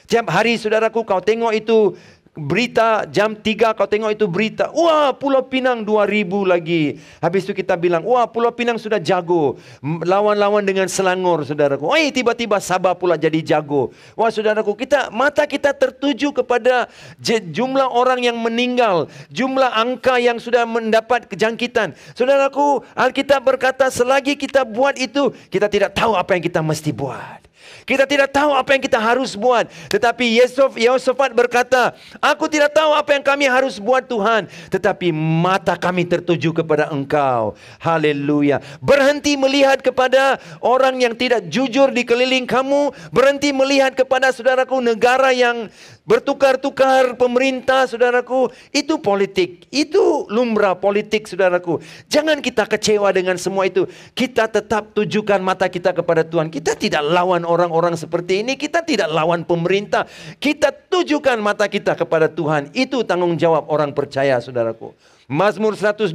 Setiap hari saudaraku, kau tengok itu berita jam 3 kau tengok itu berita. Wah, Pulau Pinang 2,000 lagi. Habis itu kita bilang, wah, Pulau Pinang sudah jago. Lawan-lawan dengan Selangor, saudaraku. Tiba-tiba Sabah pula jadi jago. Wah, saudaraku, mata kita tertuju kepada jumlah orang yang meninggal. Jumlah angka yang sudah mendapat kejangkitan. Saudaraku, Alkitab berkata selagi kita buat itu, kita tidak tahu apa yang kita mesti buat. Kita tidak tahu apa yang kita harus buat. Tetapi Yehosafat berkata, aku tidak tahu apa yang kami harus buat Tuhan. Tetapi mata kami tertuju kepada Engkau. Haleluya. Berhenti melihat kepada orang yang tidak jujur di keliling kamu. Berhenti melihat kepada, saudaraku, negara yang bertukar-tukar pemerintah, saudaraku. Itu politik. Itu lumrah politik, saudaraku. Jangan kita kecewa dengan semua itu. Kita tetap tujukan mata kita kepada Tuhan. Kita tidak lawan orang-orang seperti ini. Kita tidak lawan pemerintah. Kita tujukan mata kita kepada Tuhan. Itu tanggung jawab orang percaya, saudaraku. Mazmur 123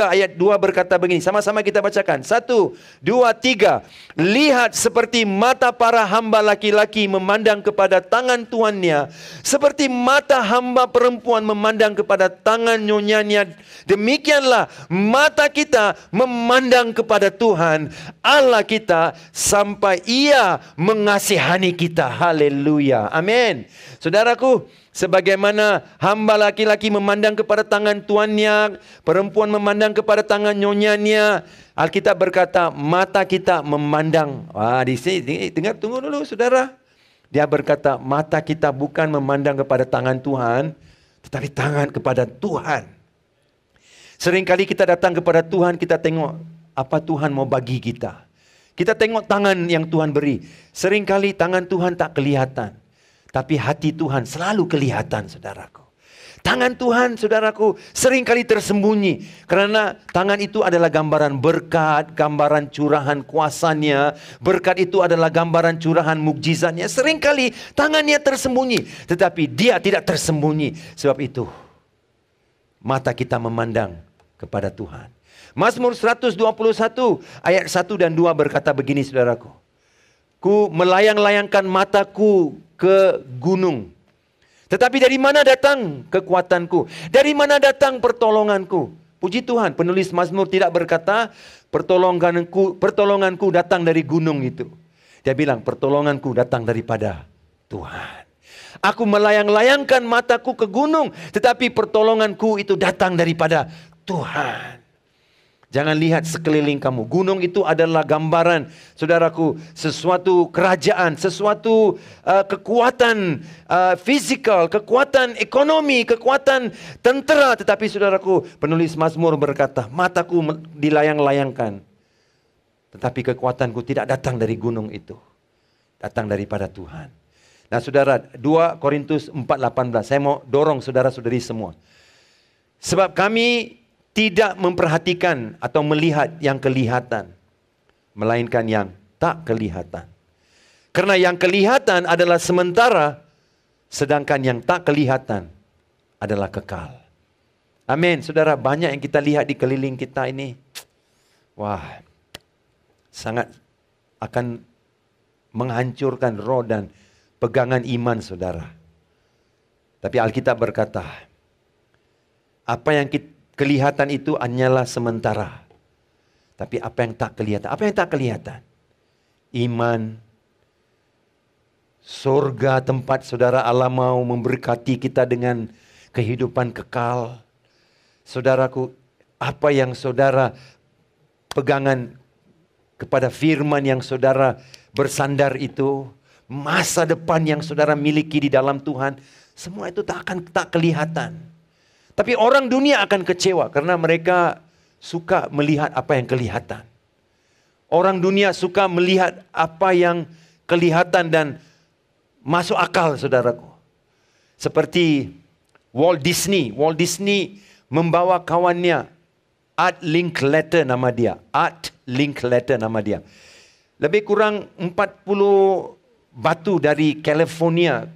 ayat 2 berkata begini. Sama-sama kita bacakan. 1, 2, 3. Lihat seperti mata para hamba laki-laki memandang kepada tangan tuannya. Seperti mata hamba perempuan memandang kepada tangan nyonyanya. Demikianlah mata kita memandang kepada Tuhan Allah kita sampai Ia mengasihani kita. Haleluya. Amin. Saudaraku, sebagaimana hamba laki-laki memandang kepada tangan tuannya, perempuan memandang kepada tangan nyonyanya, Alkitab berkata mata kita memandang. Di sini dengar, tunggu dulu saudara. Dia berkata mata kita bukan memandang kepada tangan Tuhan, tetapi tangan kepada Tuhan. Seringkali kita datang kepada Tuhan, kita tengok apa Tuhan mau bagi kita. Kita tengok tangan yang Tuhan beri. Seringkali tangan Tuhan tak kelihatan. Tapi hati Tuhan selalu kelihatan, saudaraku. Tangan Tuhan, saudaraku, seringkali tersembunyi. Karena tangan itu adalah gambaran berkat, gambaran curahan kuasanya. Berkat itu adalah gambaran curahan mukjizatnya. Seringkali tangannya tersembunyi. Tetapi Dia tidak tersembunyi. Sebab itu, mata kita memandang kepada Tuhan. Mazmur 121 ayat 1 dan 2 berkata begini, saudaraku. Ku melayang-layangkan mataku ke gunung. Tetapi dari mana datang kekuatanku? Dari mana datang pertolonganku? Puji Tuhan, penulis Mazmur tidak berkata pertolonganku datang dari gunung itu. Dia bilang pertolonganku datang daripada Tuhan. Aku melayang-layangkan mataku ke gunung, tetapi pertolonganku itu datang daripada Tuhan. Jangan lihat sekeliling kamu. Gunung itu adalah gambaran, saudaraku, sesuatu kerajaan, sesuatu kekuatan fizikal, kekuatan ekonomi, kekuatan tentera. Tetapi saudaraku, penulis Mazmur berkata, mataku dilayang-layangkan. Tetapi kekuatanku tidak datang dari gunung itu. Datang daripada Tuhan. Nah saudara, 2 Korintus 4:18. Saya mau dorong saudara-saudari semua. Sebab kami tidak memperhatikan atau melihat yang kelihatan, melainkan yang tak kelihatan. Karena yang kelihatan adalah sementara, sedangkan yang tak kelihatan adalah kekal. Amin. Saudara, banyak yang kita lihat di keliling kita ini, wah, sangat akan menghancurkan roh dan pegangan iman saudara. Tapi Alkitab berkata, apa yang kelihatan itu hanyalah sementara. Tapi apa yang tak kelihatan? Apa yang tak kelihatan? Iman, surga tempat saudara Allah mau memberkati kita dengan kehidupan kekal. Saudaraku, apa yang saudara pegangan kepada firman yang saudara bersandar itu, masa depan yang saudara miliki di dalam Tuhan, semua itu tak kelihatan. Tapi orang dunia akan kecewa karena mereka suka melihat apa yang kelihatan. Orang dunia suka melihat apa yang kelihatan dan masuk akal, saudaraku. Seperti Walt Disney. Walt Disney membawa kawannya, Art Linkletter nama dia. Art Linkletter nama dia. Lebih kurang 40 batu dari California,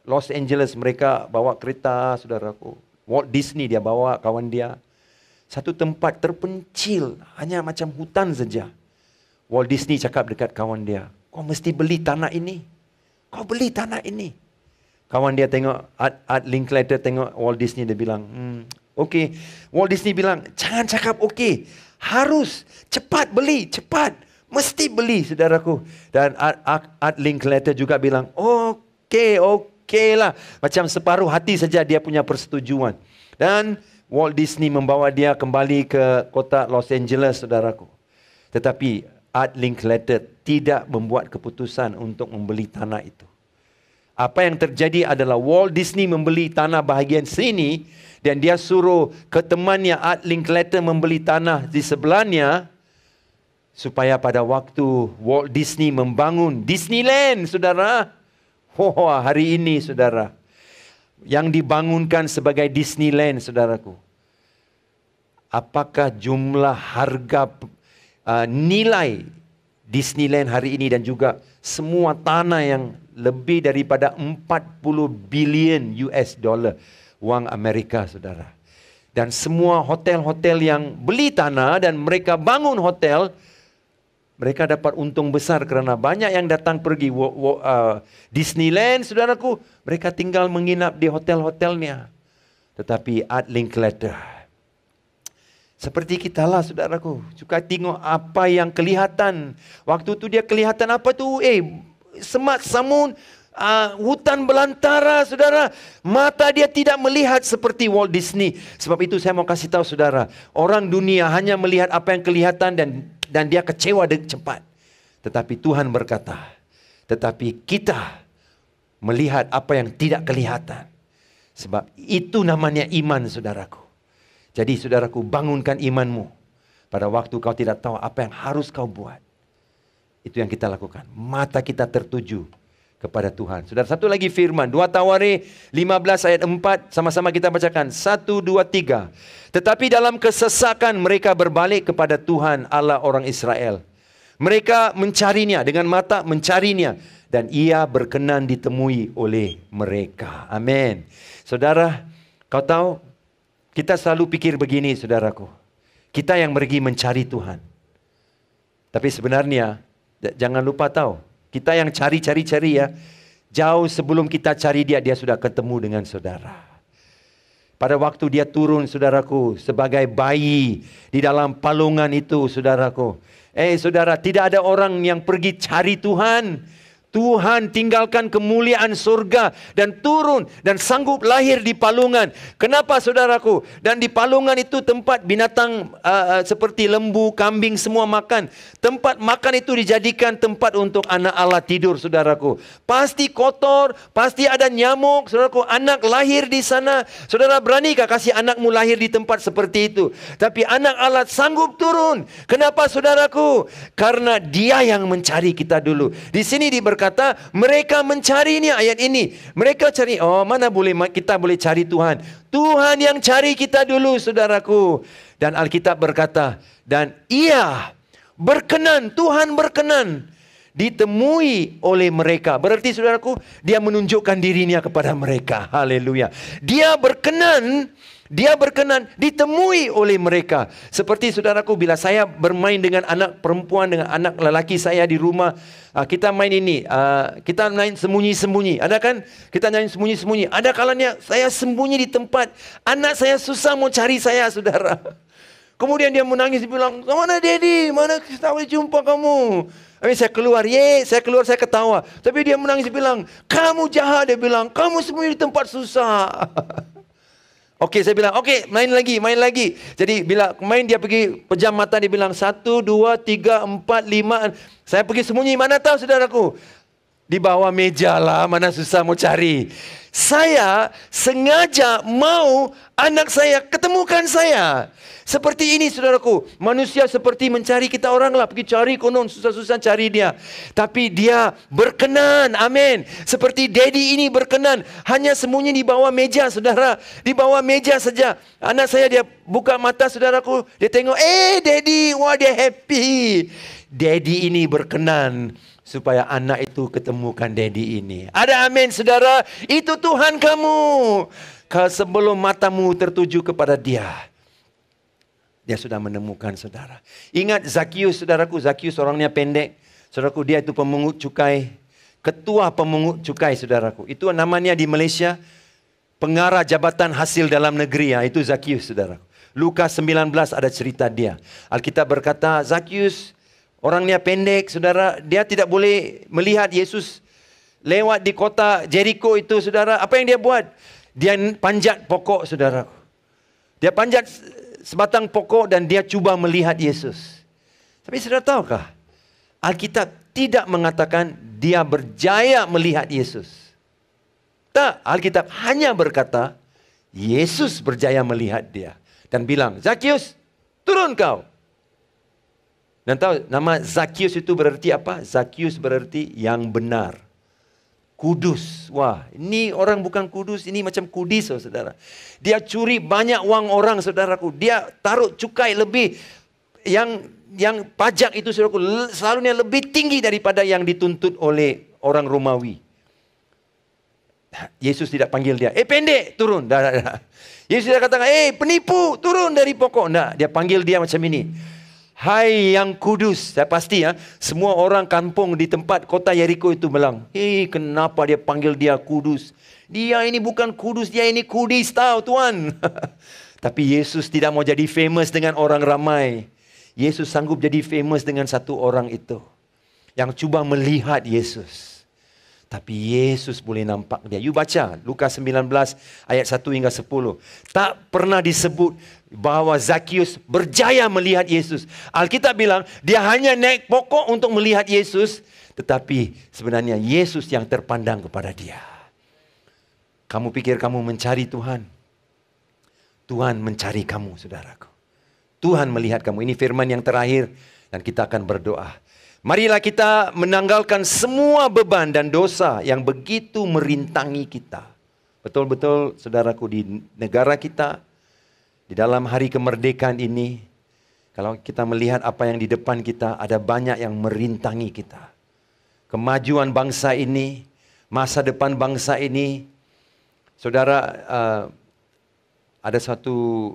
Los Angeles, mereka bawa kereta, saudaraku. Walt Disney dia bawa kawan dia. Satu tempat terpencil, hanya macam hutan saja. Walt Disney cakap dekat kawan dia, kau mesti beli tanah ini. Kau beli tanah ini. Kawan dia tengok Art Linklater tengok Walt Disney, dia bilang, okey. Walt Disney bilang, jangan cakap okey. Harus cepat beli, cepat. Mesti beli, saudaraku. Dan Art Linklater juga bilang, okey lah. Macam separuh hati saja dia punya persetujuan. Dan Walt Disney membawa dia kembali ke kota Los Angeles, saudaraku. Tetapi Art Linklater tidak membuat keputusan untuk membeli tanah itu. Apa yang terjadi adalah Walt Disney membeli tanah bahagian sini dan dia suruh ke temannya Art Linklater membeli tanah di sebelahnya supaya pada waktu Walt Disney membangun Disneyland, saudara. Hari ini, saudara, yang dibangunkan sebagai Disneyland, saudaraku. Apakah jumlah harga nilai Disneyland hari ini dan juga semua tanah yang lebih daripada 40 bilion US dollar wang Amerika, saudara. Dan semua hotel-hotel yang beli tanah dan mereka bangun hotel, mereka dapat untung besar kerana banyak yang datang pergi Disneyland, saudaraku. Mereka tinggal menginap di hotel-hotelnya. Tetapi Art Linklater, seperti kita lah, saudaraku, suka tengok apa yang kelihatan. Waktu tu dia kelihatan apa tu? Semak samun, hutan belantara, saudara. Mata dia tidak melihat seperti Walt Disney. Sebab itu saya mau kasih tahu, saudara, orang dunia hanya melihat apa yang kelihatan dan dia kecewa cepat. Tetapi Tuhan berkata, tetapi kita melihat apa yang tidak kelihatan. Sebab itu namanya iman, saudaraku. Jadi, saudaraku, bangunkan imanmu pada waktu kau tidak tahu apa yang harus kau buat. Itu yang kita lakukan. Mata kita tertuju kepada Tuhan. Saudara, satu lagi firman. 2 Tawarikh 15 ayat 4. Sama-sama kita bacakan. 1, 2, 3. Tetapi dalam kesesakan mereka berbalik kepada Tuhan Allah orang Israel. Mereka mencarinya dengan mata, mencarinya. Dan ia berkenan ditemui oleh mereka. Amin. Saudara, kau tahu, kita selalu pikir begini, saudaraku. Kita yang pergi mencari Tuhan. Tapi sebenarnya, jangan lupa tahu, kita yang cari ya, jauh sebelum kita cari dia sudah ketemu dengan saudara. Pada waktu dia turun, saudaraku, sebagai bayi di dalam palungan itu, saudaraku. Saudara, tidak ada orang yang pergi cari Tuhan. Tuhan tinggalkan kemuliaan surga dan turun dan sanggup lahir di palungan. Kenapa, saudaraku? Dan di palungan itu tempat binatang seperti lembu, kambing semua makan. Tempat makan itu dijadikan tempat untuk anak Allah tidur, saudaraku. Pasti kotor, pasti ada nyamuk, saudaraku. Anak lahir di sana. Saudara, beranikah kasih anakmu lahir di tempat seperti itu? Tapi anak Allah sanggup turun. Kenapa, saudaraku? Karena dia yang mencari kita dulu. Di sini berkata mereka mencari ini, ayat ini. Mereka cari, mana kita boleh cari Tuhan. Tuhan yang cari kita dulu, saudaraku. Dan Alkitab berkata, dan ia berkenan, Tuhan berkenan ditemui oleh mereka. Berarti, saudaraku, dia menunjukkan dirinya kepada mereka. Haleluya. Dia berkenan ditemui oleh mereka. Seperti, saudaraku, bila saya bermain dengan anak perempuan, dengan anak lelaki saya di rumah, kita main ini, kita main sembunyi-sembunyi. Ada kan? Kita main sembunyi-sembunyi. Ada kalanya saya sembunyi di tempat, anak saya susah mau cari saya, saudara. Kemudian dia menangis, dia bilang, mana Daddy? Mana kita boleh jumpa kamu? Saya keluar, saya ketawa. Tapi dia menangis, dia bilang, kamu jahat. Dia bilang, kamu sembunyi di tempat susah. Okey, saya bilang, okey, main lagi. Jadi bila main dia pergi pejam mata, dia bilang 1, 2, 3, 4, 5. Saya pergi sembunyi, mana tahu, saudaraku? Di bawah meja lah, mana susah mau cari. Saya sengaja mau anak saya ketemukan saya. Seperti ini, saudaraku. Manusia seperti mencari kita orang lah. Pergi cari konon, susah-susah cari dia. Tapi dia berkenan. Amin. Seperti Daddy ini berkenan. Hanya sembunyi di bawah meja, saudara. Di bawah meja saja. Anak saya dia buka mata, saudaraku. Dia tengok, Daddy. Wah, dia happy. Daddy ini berkenan supaya anak itu ketemukan Daddy ini. Ada amin, saudara. Itu Tuhan kamu. Sebelum matamu tertuju kepada dia, dia sudah menemukan saudara. Ingat Zakius, saudaraku. Zakius orangnya pendek. Saudaraku, dia itu pemungut cukai. ketua pemungut cukai, saudaraku. Itu namanya di Malaysia pengarah jabatan hasil dalam negeri. Itu Zakius, saudaraku. Lukas 19 ada cerita dia. Alkitab berkata, Zakius, orangnya pendek, saudara. Dia tidak boleh melihat Yesus lewat di kota Jericho itu, saudara. Apa yang dia buat? Dia panjat pokok, saudaraku. Dia panjat sebatang pokok dan dia cuba melihat Yesus. Tapi saudara tahukah? Alkitab tidak mengatakan dia berjaya melihat Yesus. Tak, Alkitab hanya berkata Yesus berjaya melihat dia. Dan bilang, Zakius, turun kau. Dan tahu nama Zakius itu berarti apa? Zakius berarti yang benar. Kudus. Wah, ini orang bukan kudus, ini macam kudis, saudara. Dia curi banyak wang orang, saudaraku. Dia taruh cukai lebih. Yang pajak itu, saudaraku, selalunya lebih tinggi daripada yang dituntut oleh orang Romawi. Yesus tidak panggil dia, pendek, turun. Yesus tidak katakan, penipu, turun dari pokok. Nah, dia panggil dia macam ini. Hai yang kudus. Saya pasti semua orang kampung di tempat kota Jericho itu bilang, kenapa dia panggil dia kudus? Dia ini bukan kudus, dia ini kudis, tahu Tuhan. Tapi Yesus tidak mau jadi famous dengan orang ramai. Yesus sanggup jadi famous dengan satu orang itu. Yang cuba melihat Yesus. Tapi Yesus boleh nampak dia. You baca Lukas 19 ayat 1 hingga 10. Tak pernah disebut bahawa Zakius berjaya melihat Yesus. Alkitab bilang dia hanya naik pokok untuk melihat Yesus. Tetapi sebenarnya Yesus yang terpandang kepada dia. Kamu pikir kamu mencari Tuhan? Tuhan mencari kamu, saudaraku. Tuhan melihat kamu. Ini firman yang terakhir dan kita akan berdoa. Marilah kita menanggalkan semua beban dan dosa yang begitu merintangi kita. Betul-betul, saudaraku, di negara kita, di dalam hari kemerdekaan ini, kalau kita melihat apa yang di depan kita, ada banyak yang merintangi kita. Kemajuan bangsa ini, masa depan bangsa ini, saudara, ada satu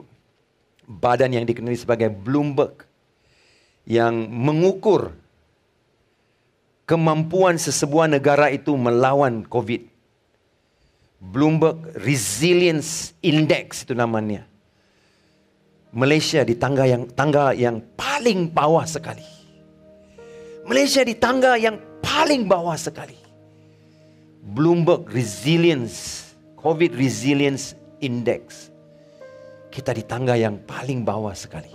badan yang dikenali sebagai Bloomberg yang mengukur kemampuan sesebuah negara itu melawan COVID. Bloomberg Resilience Index itu namanya. Malaysia di tangga yang paling bawah sekali. Malaysia di tangga yang paling bawah sekali. Bloomberg Resilience, COVID Resilience Index. Kita di tangga yang paling bawah sekali.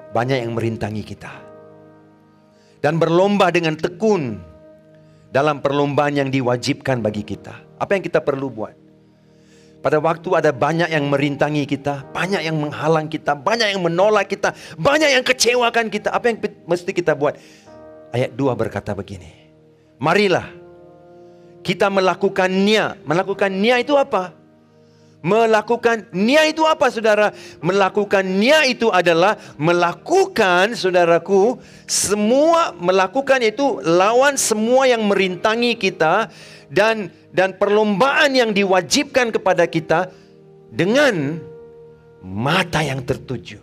Banyak yang merintangi kita. Dan berlomba dengan tekun dalam perlombaan yang diwajibkan bagi kita. Apa yang kita perlu buat? Pada waktu ada banyak yang merintangi kita, banyak yang menghalang kita, banyak yang menolak kita, banyak yang kecewakan kita. Apa yang mesti kita buat? Ayat 2 berkata begini. Marilah kita melakukan nia. Melakukan nia itu apa? Melakukan nia itu apa, saudara? Melakukan nia itu adalah melakukan, saudaraku, semua melakukan itu lawan semua yang merintangi kita dan perlombaan yang diwajibkan kepada kita dengan mata yang tertuju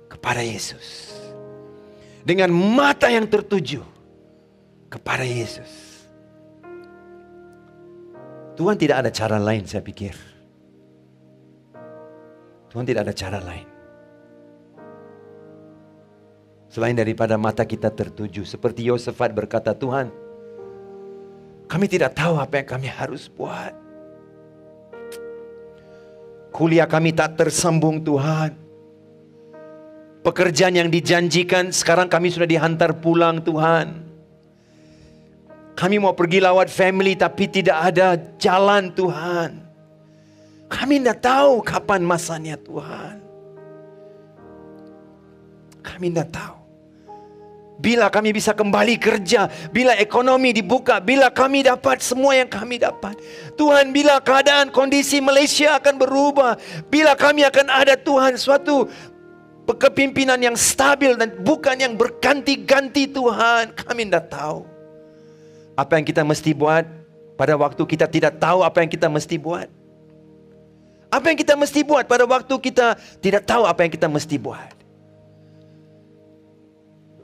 kepada Yesus. Dengan mata yang tertuju kepada Yesus. Tuhan tidak ada cara lain, saya pikir. Tuhan tidak ada cara lain selain daripada mata kita tertuju. Seperti Yosafat berkata, Tuhan, kami tidak tahu apa yang kami harus buat. Kuliah kami tak tersambung, Tuhan. Pekerjaan yang dijanjikan sekarang kami sudah dihantar pulang, Tuhan. Kami mau pergi lawat family tapi tidak ada jalan, Tuhan. Kami tidak tahu kapan masanya, Tuhan. Kami tidak tahu. Bila kami bisa kembali kerja, bila ekonomi dibuka, bila kami dapat semua yang kami dapat. Tuhan, bila keadaan kondisi Malaysia akan berubah, bila kami akan ada, Tuhan, suatu kepimpinan yang stabil dan bukan yang berganti-ganti, Tuhan. Kami tidak tahu apa yang kita mesti buat pada waktu kita tidak tahu apa yang kita mesti buat. Apa yang kita mesti buat pada waktu kita tidak tahu apa yang kita mesti buat.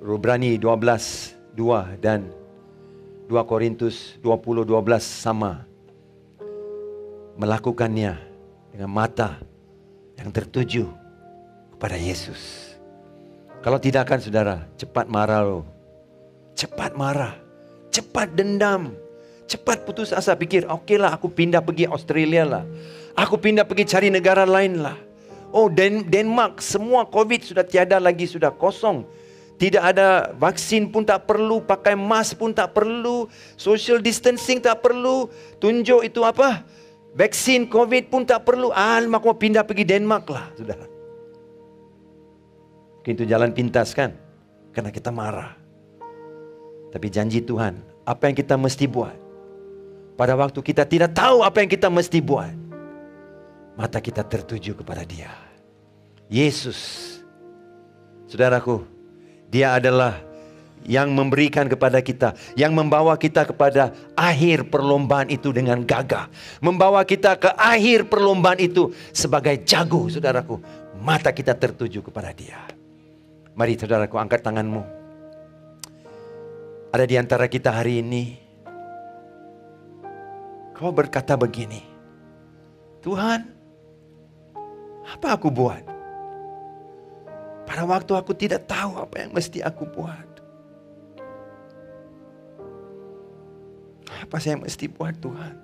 Ibrani 12:2 dan 2 Korintus 20:12 sama. Melakukannya dengan mata yang tertuju kepada Yesus. Kalau tidak kan saudara, cepat marah loh. Cepat marah, cepat dendam, cepat putus asa, pikir oke lah aku pindah pergi Australia lah. Aku pindah pergi cari negara lain lah. Oh Denmark semua COVID sudah tiada lagi, sudah kosong. Tidak ada vaksin pun tak perlu, pakai mask pun tak perlu, social distancing tak perlu, tunjuk itu apa? Vaksin COVID pun tak perlu. Maka mau pindah pergi Denmark lah, saudara. Mungkin itu jalan pintas kan? Karena kita marah. Tapi janji Tuhan, apa yang kita mesti buat? Pada waktu kita tidak tahu apa yang kita mesti buat, mata kita tertuju kepada Dia. Yesus, saudaraku, Dia adalah yang memberikan kepada kita, yang membawa kita kepada akhir perlombaan itu dengan gagah. Membawa kita ke akhir perlombaan itu sebagai jago, saudaraku. Mata kita tertuju kepada Dia. Mari saudaraku, angkat tanganmu. Ada di antara kita hari ini, kau berkata begini, Tuhan, apa aku buat? Pada waktu aku tidak tahu apa yang mesti aku buat. Apa saya mesti buat Tuhan?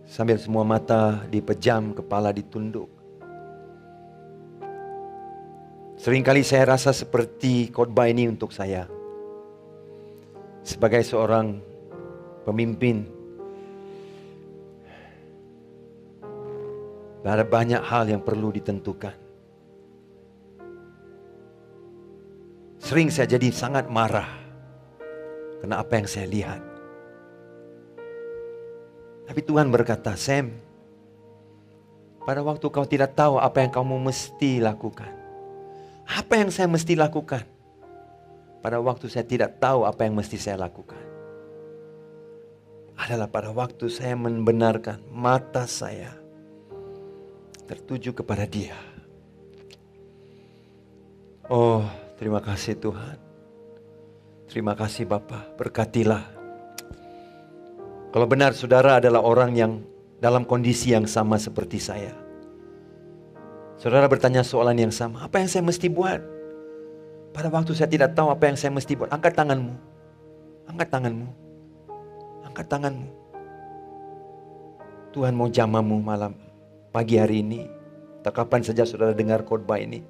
Sambil semua mata dipejam, kepala ditunduk. Seringkali saya rasa seperti khotbah ini untuk saya. Sebagai seorang pemimpin, ada banyak hal yang perlu ditentukan. Sering saya jadi sangat marah karena apa yang saya lihat. Tapi Tuhan berkata, Sam, pada waktu kau tidak tahu apa yang kamu mesti lakukan. Apa yang saya mesti lakukan? Pada waktu saya tidak tahu apa yang mesti saya lakukan. Adalah pada waktu saya membenarkan mata saya tertuju kepada Dia. Oh, terima kasih Tuhan. Terima kasih Bapa, berkatilah. Kalau benar saudara adalah orang yang dalam kondisi yang sama seperti saya. Saudara bertanya soalan yang sama, apa yang saya mesti buat? Pada waktu saya tidak tahu apa yang saya mesti buat. Angkat tanganmu. Angkat tanganmu. Angkat tanganmu. Tuhan mau jamamu malam, pagi hari ini. Tak kapan saja saudara dengar khotbah ini.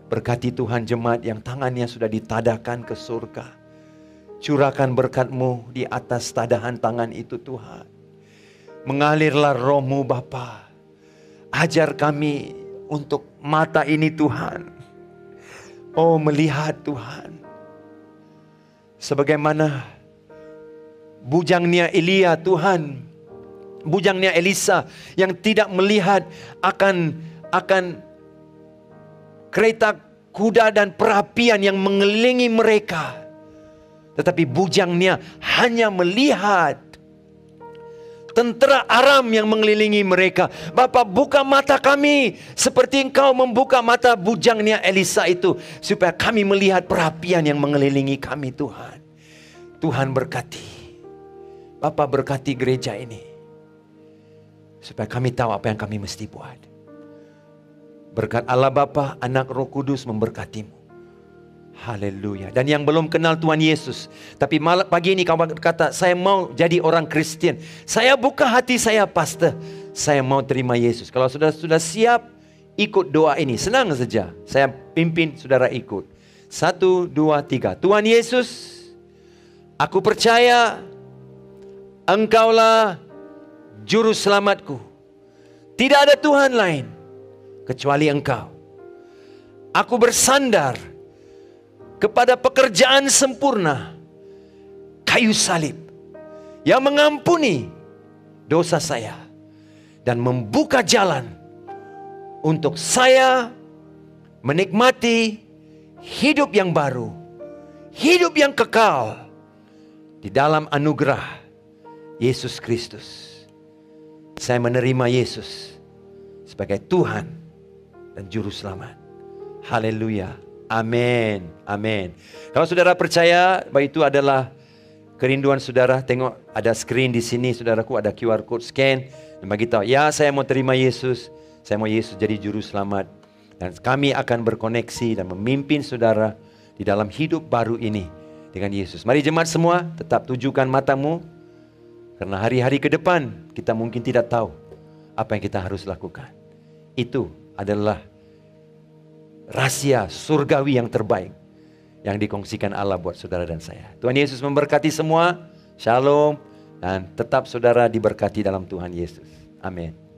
Berkati Tuhan jemaat yang tangannya sudah ditadahkan ke surga. Curahkan berkat-Mu di atas tadahan tangan itu Tuhan. Mengalirlah roh-Mu Bapa. Ajar kami untuk mata ini Tuhan. Oh, melihat Tuhan. Sebagaimana bujangnya Elia Tuhan. Bujangnya Elisa yang tidak melihat akan kereta kuda dan perapian yang mengelilingi mereka. Tetapi bujangnya hanya melihat tentera Aram yang mengelilingi mereka. Bapa, buka mata kami seperti Engkau membuka mata bujangnya Elisa itu, supaya kami melihat perapian yang mengelilingi kami Tuhan. Tuhan berkati. Bapa, berkati gereja ini, supaya kami tahu apa yang kami mesti buat. Berkat Allah Bapa, Anak, Roh Kudus memberkatimu. Haleluya. Dan yang belum kenal Tuhan Yesus, tapi pagi ini kamu berkata, saya mau jadi orang Kristen. Saya buka hati saya, pastor. Saya mau terima Yesus. Kalau sudah siap, ikut doa ini. Senang saja. Saya pimpin, saudara ikut. 1, 2, 3. Tuhan Yesus, aku percaya Engkaulah Juru Selamatku. Tidak ada Tuhan lain kecuali Engkau. Aku bersandar kepada pekerjaan sempurna kayu salib yang mengampuni dosa saya dan membuka jalan untuk saya menikmati hidup yang baru, hidup yang kekal di dalam anugerah Yesus Kristus. Saya menerima Yesus sebagai Tuhan dan Juru Selamat. Haleluya. Amin. Amin. Kalau saudara percaya bahwa itu adalah kerinduan saudara, tengok ada screen di sini saudaraku, ada QR code, scan dan bagi tahu, ya saya mau terima Yesus, saya mau Yesus jadi Juru Selamat. Dan kami akan berkoneksi dan memimpin saudara di dalam hidup baru ini dengan Yesus. Mari jemaat semua tetap tujukan matamu, karena hari-hari ke depan kita mungkin tidak tahu apa yang kita harus lakukan. Itu adalah rahasia surgawi yang terbaik yang dikongsikan Allah buat saudara dan saya. Tuhan Yesus memberkati semua. Shalom. Dan tetap saudara diberkati dalam Tuhan Yesus. Amin.